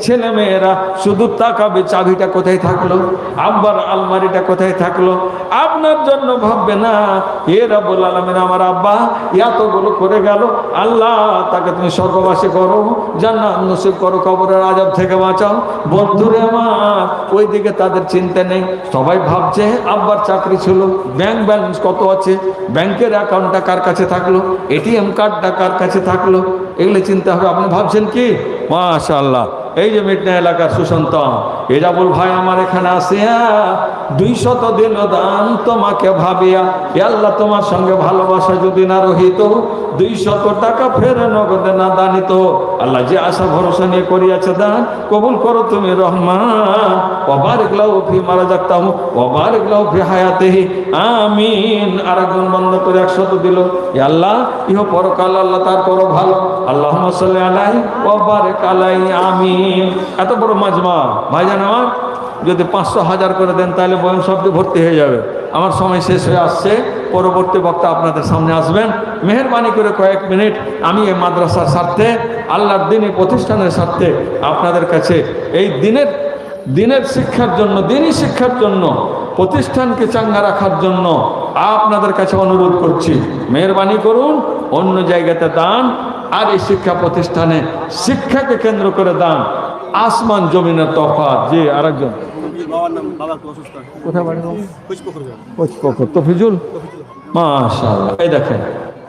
Speaker 1: ছেলে মেয়েরা শুধু তাকাবে চাবিটা কোথায় থাকলো, আব্বার আলমারিটা কোথায় থাকলো। আপনার জন্য ভাববে না এ রাব্বুল আলামিন আমার আব্বা এতগুলো করে গেল, আল্লাহ তাকে তুমি স্বর্গবাসী করো, জান্নাত নসিব করো, কবরের আযাব থেকে বাঁচাও। বন্ধুরে আমার, ওই দিকে তাদের চিন্তা নেই। সবাই ভাবছে আব্বার চাকরি ছিল, ব্যাংক ব্যালেন্স কত আছে, ব্যাংকের অ্যাকাউন্টটা কার কাছে থাকলো, এটিএম কার্ডটা কার কাছে থাকলো, এগুলো চিন্তা হবে। আপনি ভাবছেন কি? মাশাআল্লাহ, এই যে মিটনা এলাকার সুসন্তান এজাবুল ভাই আমার এখানে আসিয়া 200 দিল দান তোমাকে ভাবিয়া। আল্লাহ তোমার সঙ্গে ভালোবাসা যদি না রহিত 200 টাকা ফের নগদে না দানিত। আল্লাহ যে আশা ভরসা নিয়ে করিয়াছে দান কবুল করো তুমি রহমান। ওয়া বারিক লাহু ফি মা রাযাকতাহু ওয়া বারিক লাহু ফি হায়াতিহি, আমিন। আরেকজন বান্দা করে 100 দিল। আল্লাহ ইহ পরকাল আল্লাহ তার করো ভালো। আল্লাহুম্মা সাল্লি আলাইহি ওয়া বারিক আলাইহি, আমিন। এত বড় মাজমা ভাইজান আমার, যদি 500 1000 করে দেন তাহলে বয়ান শব্দে ভর্তি হয়ে যাবে। আমার সময় শেষ হয়ে আসছে। পরবর্তী বক্তা আপনাদের সামনে আসবেন। মেহেরবানি করে কয়েক মিনিট আমি এই মাদ্রাসার স্বার্থে, আল্লাহর দ্বীনি প্রতিষ্ঠানের স্বার্থে আপনাদের কাছে এই দিনের শিক্ষার জন্য, দ্বীনি শিক্ষার জন্য, প্রতিষ্ঠানকে চাঙ্গা রাখার জন্য আপনাদের কাছে অনুরোধ করছি, মেহেরবানি করুন অন্য জায়গাতে দান আর এই শিক্ষা প্রতিষ্ঠানে শিক্ষাকে কেন্দ্র করে দান। আসমান জমিনের তফাৎ। যে আরেকজন কোথায় বাড়ি? কোচপোখর। তফিজুল, মাশাআল্লাহ। এই দেখেন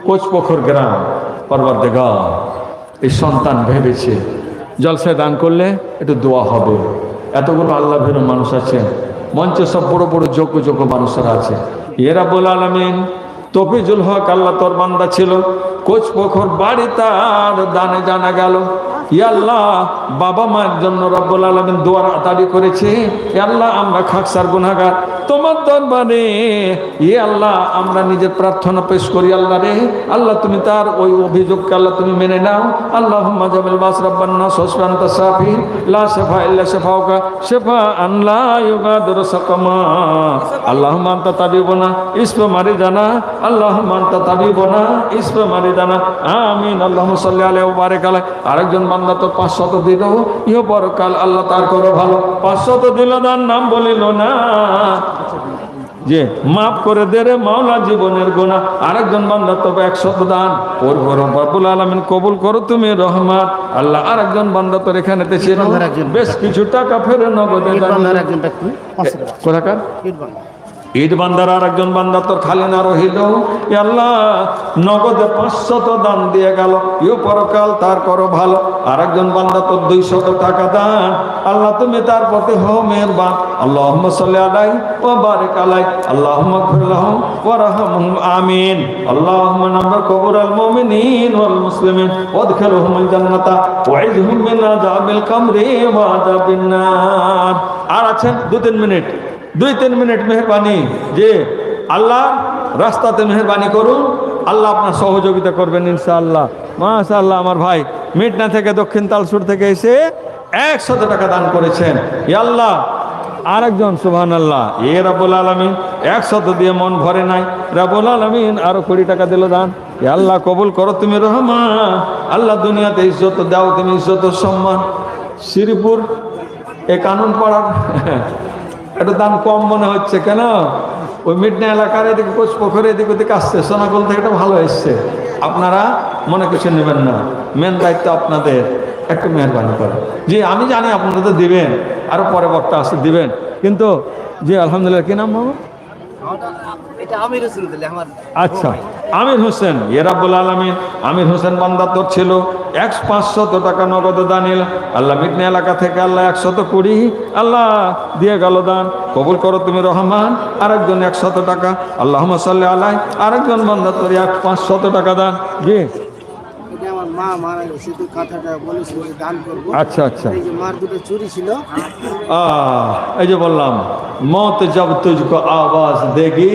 Speaker 1: কোচপোখর গ্রাম, পরবর্তীগার এই সন্তান ভেবেছে জলসায় দান করলে একটু দোয়া হবে। এতগুলো আল্লাহ ভীরু মানুষ আছেন, মঞ্চে সব বড় বড় যোগ্য মানুষরা আছে। ইয়া রাব্বুল আলামিন, তফিজুল হক আল্লাহ তোর বান্দা ছিল, কোচপোখর বাড়ি তার দানে জানা গেল। ইয়া আল্লাহ, বাবা মায়ের জন্য রব্বুল আলামিন দোয়ার আতারি করেছে। ইয়া আল্লাহ, আমরা খাকসার গুনাহগার, তোমার দরবারে ইয়া আল্লাহ আমরা নিজের প্রার্থনা পেশ করি। আল্লাহ রে, আল্লাহ তুমি তার ওই অভিযোগকে আল্লাহ তুমি মেনে নাও। আল্লাহুম্মা জামিল বাস রাব্বান নাস ওয়াসফি আনতা শাফি লা শাফা ইল্লা শাফাউকা শাফা আন লা ইউগাদিরু সাকামা। আল্লাহুম্মা আনতা তাবিবুনা ইসফা মারিদানা, আল্লাহুম্মা আনতা তাবিবুনা ইসফা মারিদানা, আমিন। আল্লাহুম্মা সাল্লি আলাইহি ওয়া বারিক আলাইহি। আরেকজন বান্দা তো 500 দিল, ইহ পরকাল আল্লাহ তার করো ভালো। 500 দিল, দান নাম বলিল না, যে মাফ করে দে রে মাওলা জীবনের গুনাহ। আরেকজন বান্দা তো 100 দান, ওর রব্বুল আলামিন কবুল করো তুমি রহমত। আল্লাহ আরেকজন বান্দা তোর এখানেতে ছিল, বেশ কিছু টাকা ফেরে নগদে দান। কোথাকার ঈদ বান্দার আরেকজন বান্দা তোর খালি না রহিল, আল্লাহ নগদে 500 দান দিয়ে গেল, ইও পরকাল তার করো ভালো। আরেকজন বান্দা তোর 200 টাকা দান, আল্লাহ তুমি তার প্রতি হও মেহেরবান। আল্লাহুম্মা সাল্লি আলাইহি ওয়া বারিক আলাইহি, আল্লাহুম্মা গফির লাহুম ওয়া রাহমহুম, আমিন। আল্লাহুম্মা নাব্বির কুবুরাল মুমিনিন ওয়াল মুসলিমিন ওয়াদখিলহুমুল জান্নাতা ওয়াইযহুম মিন আযাবিল কবরি ওয়া আযাবিন নার। আর আছেন 2-3 মিনিট, 2-3 মিনিট মেহরবানি, যে আল্লাহ রাস্তাতে মেহরবানি করুন, আল্লাহ আপনার সহযোগিতা করবেন ইনশাআল্লাহ। মাশাআল্লাহ, আমার ভাই মিটনা থেকে দক্ষিণ তালসুর থেকে এসে 100 টাকা দান করেছেন। ইয়া আল্লাহ, আরেকজন সুবহানাল্লাহ, এ রাব্বুল আলামিন 100 দিয়ে মন ভরে নাই, রাব্বুল আলামিন আরো 20 টাকা দিল দান। ইয়া আল্লাহ কবুল করো তুমি রহমান। আল্লাহ দুনিয়াতে ইজ্জত দাও তুমি, ইজ্জত সম্মান। শ্রীপুর এ কানুন পাড়ার একটু দাম কম মনে হচ্ছে কেন? ওই মিডনা এলাকার এদিকে কোচপোখরে এদিক ওদিকে আসছে, সোনাগোল থেকে এটা ভালো এসছে। আপনারা মনে কিছু নেবেন না, মেন দায়িত্ব আপনাদের, একটু মেহরবানি করেন। জি আমি জানি আপনারা তো দিবেন, আরো পরে বক্তা আসতে দিবেন, কিন্তু জি আলহামদুলিল্লাহ। কি নাম বাবা? আচ্ছা, আমির হোসেন। ইয়া রাব্বুল আলামিন, আমির হোসেন বান্দা তোর ছিল 500 টাকা নগদ দানিল। আল্লাহ মিটনা এলাকা থেকে আল্লাহ 120 আল্লাহ দিয়ে গেল দান, কবুল করো তুমি রহমান। আরেকজন 100 টাকা, আল্লাহুম্মা সাল্লি আলাইহি। আরেকজন বান্দা তোর 500 টাকা দান। জি
Speaker 5: আমার মা মারা গেছে, তো কথাটা বলেছিল যে দান করবো।
Speaker 1: আচ্ছা আচ্ছা,
Speaker 5: এই যে মার দুটো চুরি ছিল।
Speaker 1: এই যে বললাম, মौत जब तुझको आवाज देगी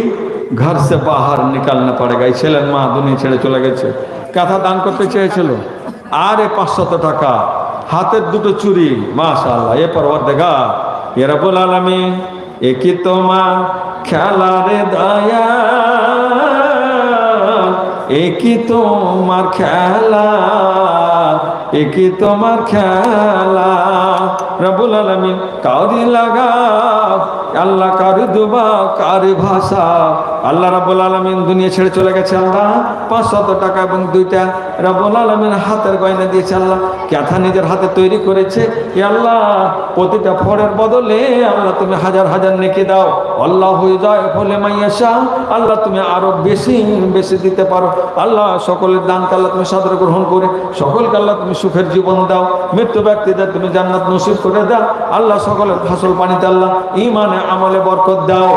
Speaker 1: घर से बाहर निकलना पड़ेगा। এই ছেলের মা দুনিয়া ছেড়ে চলে গেছে, কথা দান করতে চেয়েছিল। আর 500 টাকা, হাতের দুটো চুরি, মাশাআল্লাহ। এ পরওয়ারদিগার, ইয়া রাব্বুল আলামিন, একই তোমার খেলা রে দয়া, একই তোমার খেলা, একই তোমার খেলা। রব্বুল আলামিন কারি লাগা আল্লাহ, কারি দুবা কারি ভাষা। আল্লাহ রাব্বুল আলামিন দুনিয়া ছেড়ে চলে গেছে। আল্লাহ 500 টাকা এবং 2টা রাব্বুল আলামিন হাতের গয়না দিয়েছে। আল্লাহ ক্যাথা নিজের হাতে তৈরি করেছে। এ আল্লাহ প্রতিটা ফড়ের বদলে আল্লাহ তুমি হাজার হাজার নেকি দাও। আল্লাহ হয়ে যায় ফলে মাইয়াশা, আল্লাহ তুমি আরো বেশি বেশি দিতে পারো। আল্লাহ সকলের দানকে আল্লাহ তুমি সাদরে গ্রহণ করে সকলকে আল্লাহ তুমি সুখের জীবন দাও। মৃত্যু ব্যক্তিদের তুমি জান্নাত নসিব করে দাও। আল্লাহ সকলের ফসল পানিতে আল্লাহ ঈমানে আমলে বরকত দাও।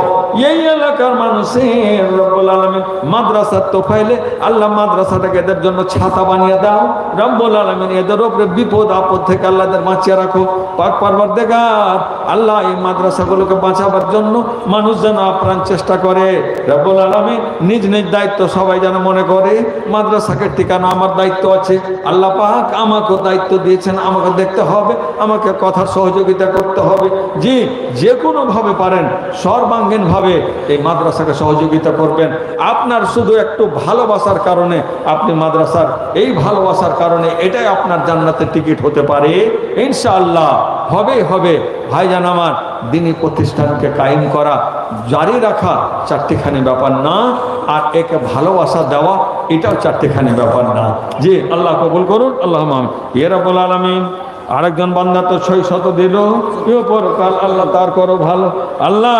Speaker 1: এই এলাকার মানুষের রব্বুল আলামিন মাদ্রাসার তোফাইলে আল্লাহ মাদ্রাসাটাকে এদের জন্য ছাতা বানিয়ে দাও। রব্বুল আলামিন এদের উপরে বিপদ আপদ থেকে আল্লাহ এদের বাঁচিয়ে রাখো। পাক পরওয়ারদিগার আল্লাহ এই মাদ্রাসাগুলোকে বাঁচাবার জন্য মানুষ যেন আপ্রাণ চেষ্টা করে। রব্বুল আলামিন নিজ নিজ দায়িত্ব সবাই যেন মনে করে মাদ্রাসাকে ঠিকানা আমার দায়িত্ব আছে। আল্লাহ পাক আমাকেও দায়িত্ব দিয়েছেন, আমাকে দেখতে হবে, আমাকে কথার সহযোগিতা করতে হবে। জি যে কোনো ভাবে পারেন সর্বাঙ্গীন ভাবে ভাবে এই মাদ্রাসাকে সহযোগিতা করবেন। আপনার শুধু একটু ভালোবাসার কারণে, আপনি মাদ্রাসার এই ভালোবাসার কারণে এটাই আপনার জান্নাতের টিকিট হতে পারে ইনশাআল্লাহ। হবে ভাইজান আমার, দ্বীনি প্রতিষ্ঠানকে কায়েম করা, জারি রাখা চারটিখানি ব্যাপার না, আর একে ভালোবাসা দেওয়া এটাও চারটিখানি ব্যাপার না। জি, আল্লাহ কবুল করুন। আল্লাহ ইয়া রাব্বুল আলামিন। আরেকজন বান্দা তো 600 দিল, এও পরকাল আল্লাহ তার করো ভালো। আল্লাহ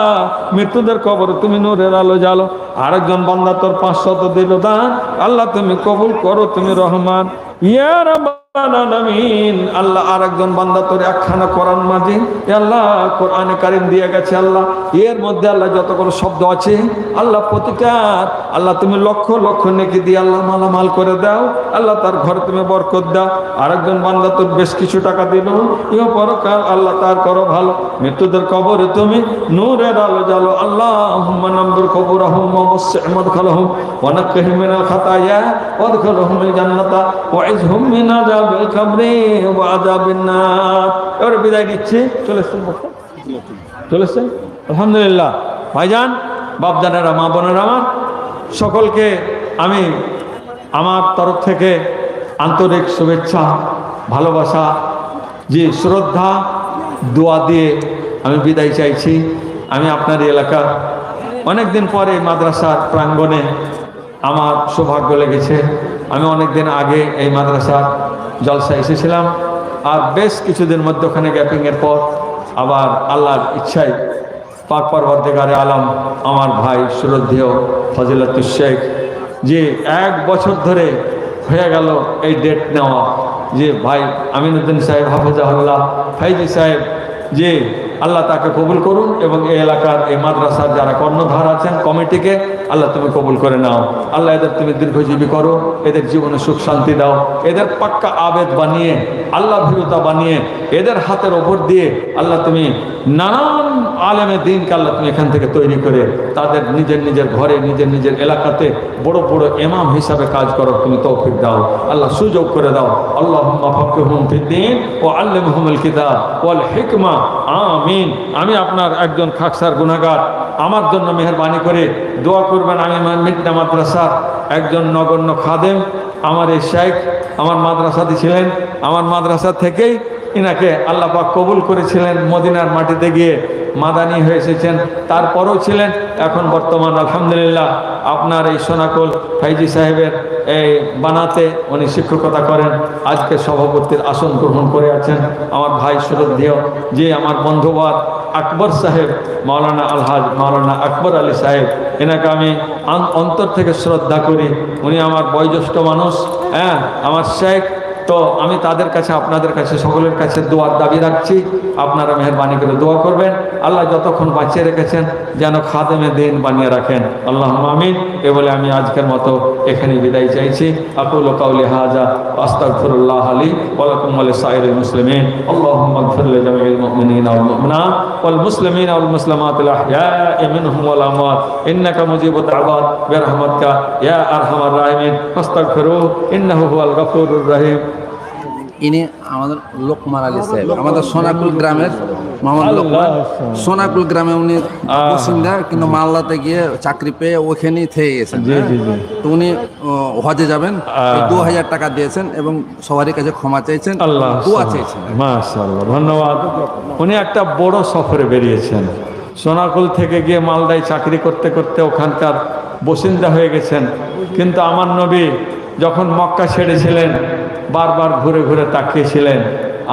Speaker 1: মৃত্যুদের কবর তুমি নূরের আলো জ্বালো। আরেকজন বান্দা তোর 500 দিল দান, আল্লাহ তুমি কবুল করো, তুমি রহমান। ইয়া রাব্বাল আলামিন। আল্লাহ আরেকজন বান্দা তোর একখানা কোরআন মাজিদ, আল্লাহ কোরআনে কারীম দিয়ে গেছে। আল্লাহ এর মধ্যে আল্লাহ যতগুলো শব্দ আছে আল্লাহ প্রতিটার আল্লাহ তুমি লক্ষ লক্ষ নেকি দিয়ে আল্লাহ মালামাল করে দাও। আল্লাহ তার ঘরে তুমি বরকত দাও। আরেকজন বান্দা তোর বেশ কিছু টাকা দিল, ইও পরকাল আল্লাহ তার করো ভালো। মৃত্যুদের কবরে তুমি নূরের আলো জ্বালো। আল্লাহুম্মা নাম্বির কবরহুম ওয়া ওয়াসি' মাদখালহুম ওয়া নাক্কিহিম মিনাল খাতায়া ওয়াদখিলহুমুল জান্নাতা ওয়া ইযহুম মিন আযাবিল কবরি ওয়া আযাবিন নার। এবারে বিদায় নিচ্ছি। চলেছেন আলহামদুলিল্লাহ। ভাইজান, বাপজানেরা, মা বোনেরা আমার, সকলকে আমি আমার তরফ থেকে আন্তরিক শুভেচ্ছা, ভালোবাসা, যে শ্রদ্ধা, দোয়া দিয়ে আমি বিদায় চাইছি। আমি আপনার এলাকার অনেক দিন পরে মাদ্রাসার প্রাঙ্গণে আমার সৌভাগ্য লেগেছে। আমি অনেক দিন আগে এই মাদ্রাসার জলসা এসেছিলাম, আর বেশ কিছুদিন মধ্যে ওখানে গ্যাপিংয়ের পর আবার আল্লাহর ইচ্ছায় পাক পরবর্তীকারে আলম আমার ভাই শ্রদ্ধেয় ফজিলাতুল শেখ, যে 1 বছর ধরে হয়ে গেল এই ডেট নেওয়া, যে ভাই আমিনুদ্দিন সাহেব হাফেজাহুল্লাহ ফাইজি সাহেব, যে আল্লাহ তাকে কবুল করুন এবং এই এলাকার এই মাদ্রাসার যারা কর্ণধার আছেন কমিটিকে আল্লাহ তুমি কবুল করে নাও। আল্লাহ এদের তুমি দীর্ঘজীবী করো, এদের জীবনে সুখ শান্তি দাও, এদের পাক্কা আবেদ বানিয়ে, আল্লাহ ভীরুতা বানিয়ে, এদের হাতের ওপর দিয়ে আল্লাহ তুমি নানান আলেমে দিনকে আল্লাহ তুমি এখান থেকে তৈরি করে তাদের নিজের নিজের ঘরে, নিজের নিজের এলাকাতে বড় বড় ইমাম হিসাবে কাজ করো তুমি তৌফিক দাও। আল্লাহ সুযোগ করে দাও। আল্লাহুম্মা ফাক্কিহুম ফিদ্দীন ওয়া আল্লিমহুমুল কিতাব ওয়াল হিকমা। আমিন। আমি আপনার একজন খাকসার গুনাহগার, আমার জন্য মেহেরবানি করে দোয়া করবেন। আমি মিডনা মাদ্রাসার একজন নগণ্য খাদেম। আমার এই শেখ আমার মাদ্রাসাতে ছিলেন, আমার মাদ্রাসা থেকেই ইনাকে আল্লাহ পাক কবুল করেছিলেন। মদিনার মাটিতে গিয়ে মাদানী হয়ে এসেছেন, তারপরেও ছিলেন। এখন বর্তমান আলহামদুলিল্লাহ আপনার এই সোনাকুল ফাইজি সাহেবের এই বানাতে উনি শিক্ষকতা করেন। আজকে সভাপতির আসন গ্রহণ করে আছেন আমার ভাই শ্রদ্ধেয়, যে আমার বন্ধুবার আকবর সাহেব, মাওলানা আলহাজ মাওলানা আকবর আলী সাহেব, এনাকে আমি অন্তর থেকে শ্রদ্ধা করি। উনি আমার বয়োজ্যেষ্ঠ মানুষ, হ্যাঁ, আমার শেখ। তো আমি তাদের কাছে, আপনাদের কাছে, সকলের কাছে দোয়ার দাবি রাখছি। আপনারা মেহেরবানি করে দোয়া করবেন। আল্লাহ যতক্ষণ বাঁচিয়ে রেখেছেন যেন খাদেমে দিন বানিয়ে রাখেন। আল্লাহুম্মা আমিন। এ বলে আমি আজকের মতো এখানে বিদায় চাইছি। আকুলু কাউলি হাযা ওয়া আস্তাগফিরুল্লাহ লি ওয়া লাকুম ওয়া লিসাইরিল মুসলিমিন। আল্লাহুম্মা ইগফির লিজামিল মুমিনিনা ওয়াল মুমিনাত ওয়াল মুসলিমিনা ওয়াল মুসলিমাতিল আহইয়া'i মিনহুম ওয়াল আমওয়াত ইন্নাকা মুজিবুদ দাওয়াত বিরহমাতিকা ইয়া আরহামার রাহিমিন। ফাস্তাগফিরু ইন্নাহু হুয়াল গফুরুর রহিম।
Speaker 6: ইনি আমাদের লোকমান আলী সাহেব, আমাদের সোনাকুল গ্রামের মোহাম্মদ লোকমান। সোনাকুল গ্রামে উনি বাসিন্দা, কিন্তু মালদাতে গিয়ে চাকরি পেয়ে ওখানেই থেকে গেছেন। তো উনি হজে যাবেন, 2000 টাকা দিয়েছেন এবং সবারই কাছে ক্ষমা চাইছেন, দোয়া চাইছেন।
Speaker 1: মাশাআল্লাহ, ধন্যবাদ। উনি একটা বড় সফরে বেরিয়েছেন, সোনাকুল থেকে গিয়ে মালদায় চাকরি করতে করতে ওখানকার বাসিন্দা হয়ে গেছেন। কিন্তু আমার নবী যখন মক্কা ছেড়েছিলেন বারবার ঘুরে ঘুরে তাকিয়েছিলেন,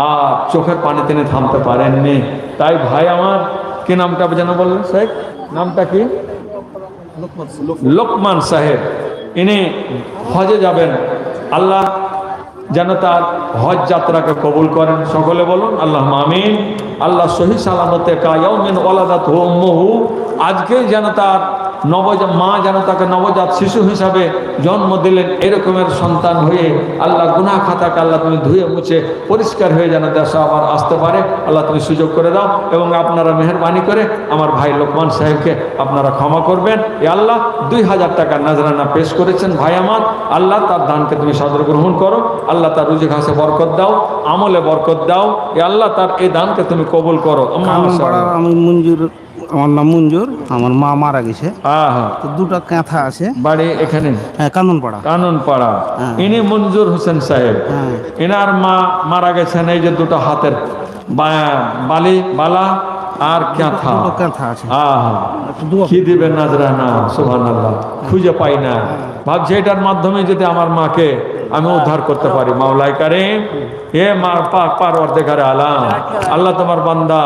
Speaker 1: আর চোখের পানি তিনি থামতে পারেননি। তাই ভাই আমার, কি নামটা যেন বললেন শেখ, নামটা কি? লোকমান সাহেব। ইনি হজে যাবেন। আল্লাহ যেন তার হজ যাত্রাকে কবুল করেন। সকলে বলুন আল্লাহুম্মা আমিন। আল্লাহ সহি সালামতে কায়াউমিন ওয়ালাদাতহু উম্মুহু, আজকে যেন তার মা যেন তাকে নবজাত শিশু হিসাবে জন্ম দিলেন, এরকমের সন্তান হয়ে আল্লাহ গুনাহ খাতাকে আল্লাহ তুমি ধুয়ে মুছে পরিষ্কার হয়ে যেন দেশে আবার আসতে পারে আল্লাহ তুমি সুযোগ করে দাও। এবং আপনারা মেহেরবানি করে আমার ভাই লোকমান সাহেবকে আপনারা ক্ষমা করবেন। এ আল্লাহ 2000 টাকার নাজরানা পেশ করেছেন ভাই আমার, আল্লাহ তার দানকে তুমি সাদর গ্রহণ করো। আল্লাহ তার রুজি ঘাসে বরকত দাও, আমলে বরকত দাও। এ আল্লাহ তার এই দানকে তুমি কবুল করো।
Speaker 5: আমি মঞ্জুর
Speaker 4: আমার নাম মঞ্জুর, আমার মা মারা গেছে।
Speaker 1: হ্যাঁ,
Speaker 4: তো দুটো কাঁথা আছে।
Speaker 1: বাড়ি এখানে
Speaker 4: হ্যাঁ, কান্দনপাড়া।
Speaker 1: কাননপাড়া।
Speaker 4: হ্যাঁ।
Speaker 1: ইনি মঞ্জুর হোসেন সাহেব।
Speaker 4: হ্যাঁ।
Speaker 1: এনার মা মারা গেছেন, এই যে দুটো হাতের বালা আর কাঁথা।
Speaker 4: দুটো কাঁথা আছে।
Speaker 1: কি দিবেন নাজরানা, সুবহানাল্লাহ, খুঁজে পাই না। ভাবছি এটার মাধ্যমে যদি আমার মাকে আমি উদ্ধার করতে পারি। মাওলাই কারীম, হে মা পাক পারওয়ারদিগারে আলাম, আল্লাহ তোমার বান্দা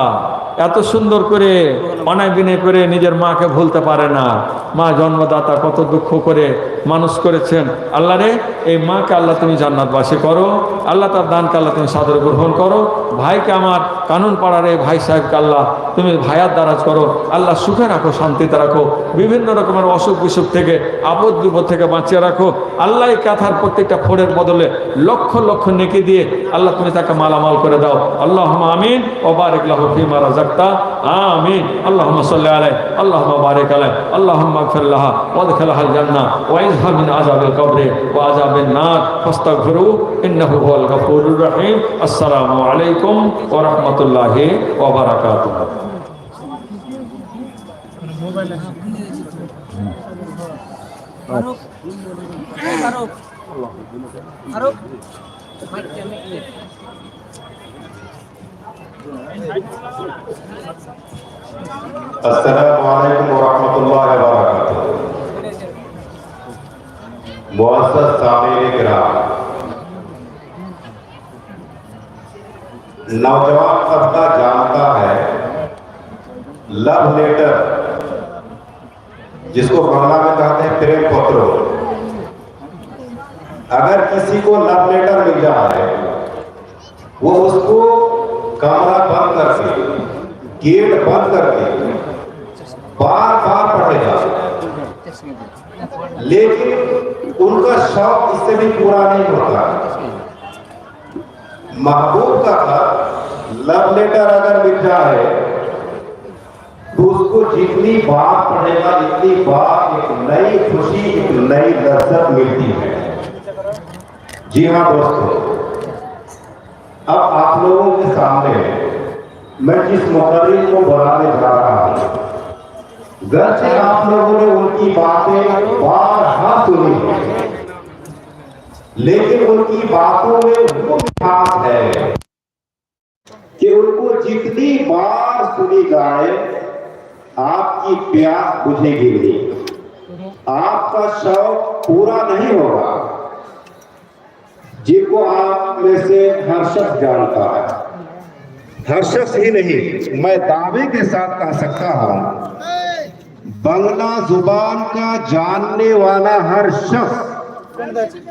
Speaker 1: এত সুন্দর করে অনায় বিনয় করে নিজের মাকে ভুলতে পারে না। মা জন্মদাতা কত দুঃখ করে মানুষ করেছেন। আল্লাহ রে, এই মাকে আল্লাহ তুমি জান্নাতবাসী করো, আল্লাহ তার দানকে আল্লাহ তুমি সাদরে গ্রহণ করো। ভাইকে আমার কাননপাড়ার এই ভাই সাহেবকে আল্লাহ তুমি ভায়াত দারাজ করো, আল্লাহ সুখে রাখো, শান্তিতে রাখো, বিভিন্ন রকমের অসুখ বিসুখ থেকে আপদ বিপদ থেকে বাঁচিয়ে রাখো। আল্লাহ এই কাঁথার প্রত্যেকটা ফোড়ের বদলে লক্ষ লক্ষ নেকি দিয়ে আল্লাহ তুমি তাকে মালামাল করে দাও। আল্লাহুম্মা আমিন ওয়া বারিক লাহু ফীমা রাযাকতা। আমিন। আল্লাহুম্মা সাল্লি আলাইহি, আল্লাহুম্মা বারিক আলাইহি, আল্লাহুম্মা ইগফির লাহা ওয়াদখিলহাল জান্নাহ ওয়া ইযহা মিন আযাবিল কবরি ওয়া আযাবিন নার ফাস্তাগফিরু ইন্নাহু হুয়াল গফুরুর রহিম। আসসালামু আলাইকুম ওয়া রাহমাতুল্লাহি ওয়া বারাকাতুহু।
Speaker 7: अस्सलामु अलैकुम व रहमतुल्लाहि व बरकातुहू। मुअज़्ज़ज़ सामीन किराम, नौजवान तबका जानता है लव लेटर, जिसको बांग्ला में कहते हैं प्रेम पत्र। अगर किसी को लव लेटर मिल जाए, वो उसको कमरा बंद करके, गेट बंद करके बार बार पढ़ेगा, लेकिन उनका शौक इससे भी पूरा नहीं होता। महबूब का लव लेटर अगर मिल जाए तो उसको जितनी बार पढ़ेगा, जितनी बार एक नई खुशी, एक नई लज्जत मिलती है। जी हाँ दोस्तों, अब आप लोगों के सामने मैं जिस मुक़र्रिर को बुलाने जा रहा हूँ, गर्चे आप लोगों ने उनकी बातें बारहा सुनी है, लेकिन उनकी बातों में वो खास है कि उनको जितनी बार सुनी जाए आपकी प्यास बुझेगी नहीं, आपका शौक पूरा नहीं होगा। जिनको आप में से हर शख्स जानता है, हर शख्स ही नहीं, मैं दावे के साथ कह सकता हूं, बांग्ला जुबान का जानने वाला हर शख्स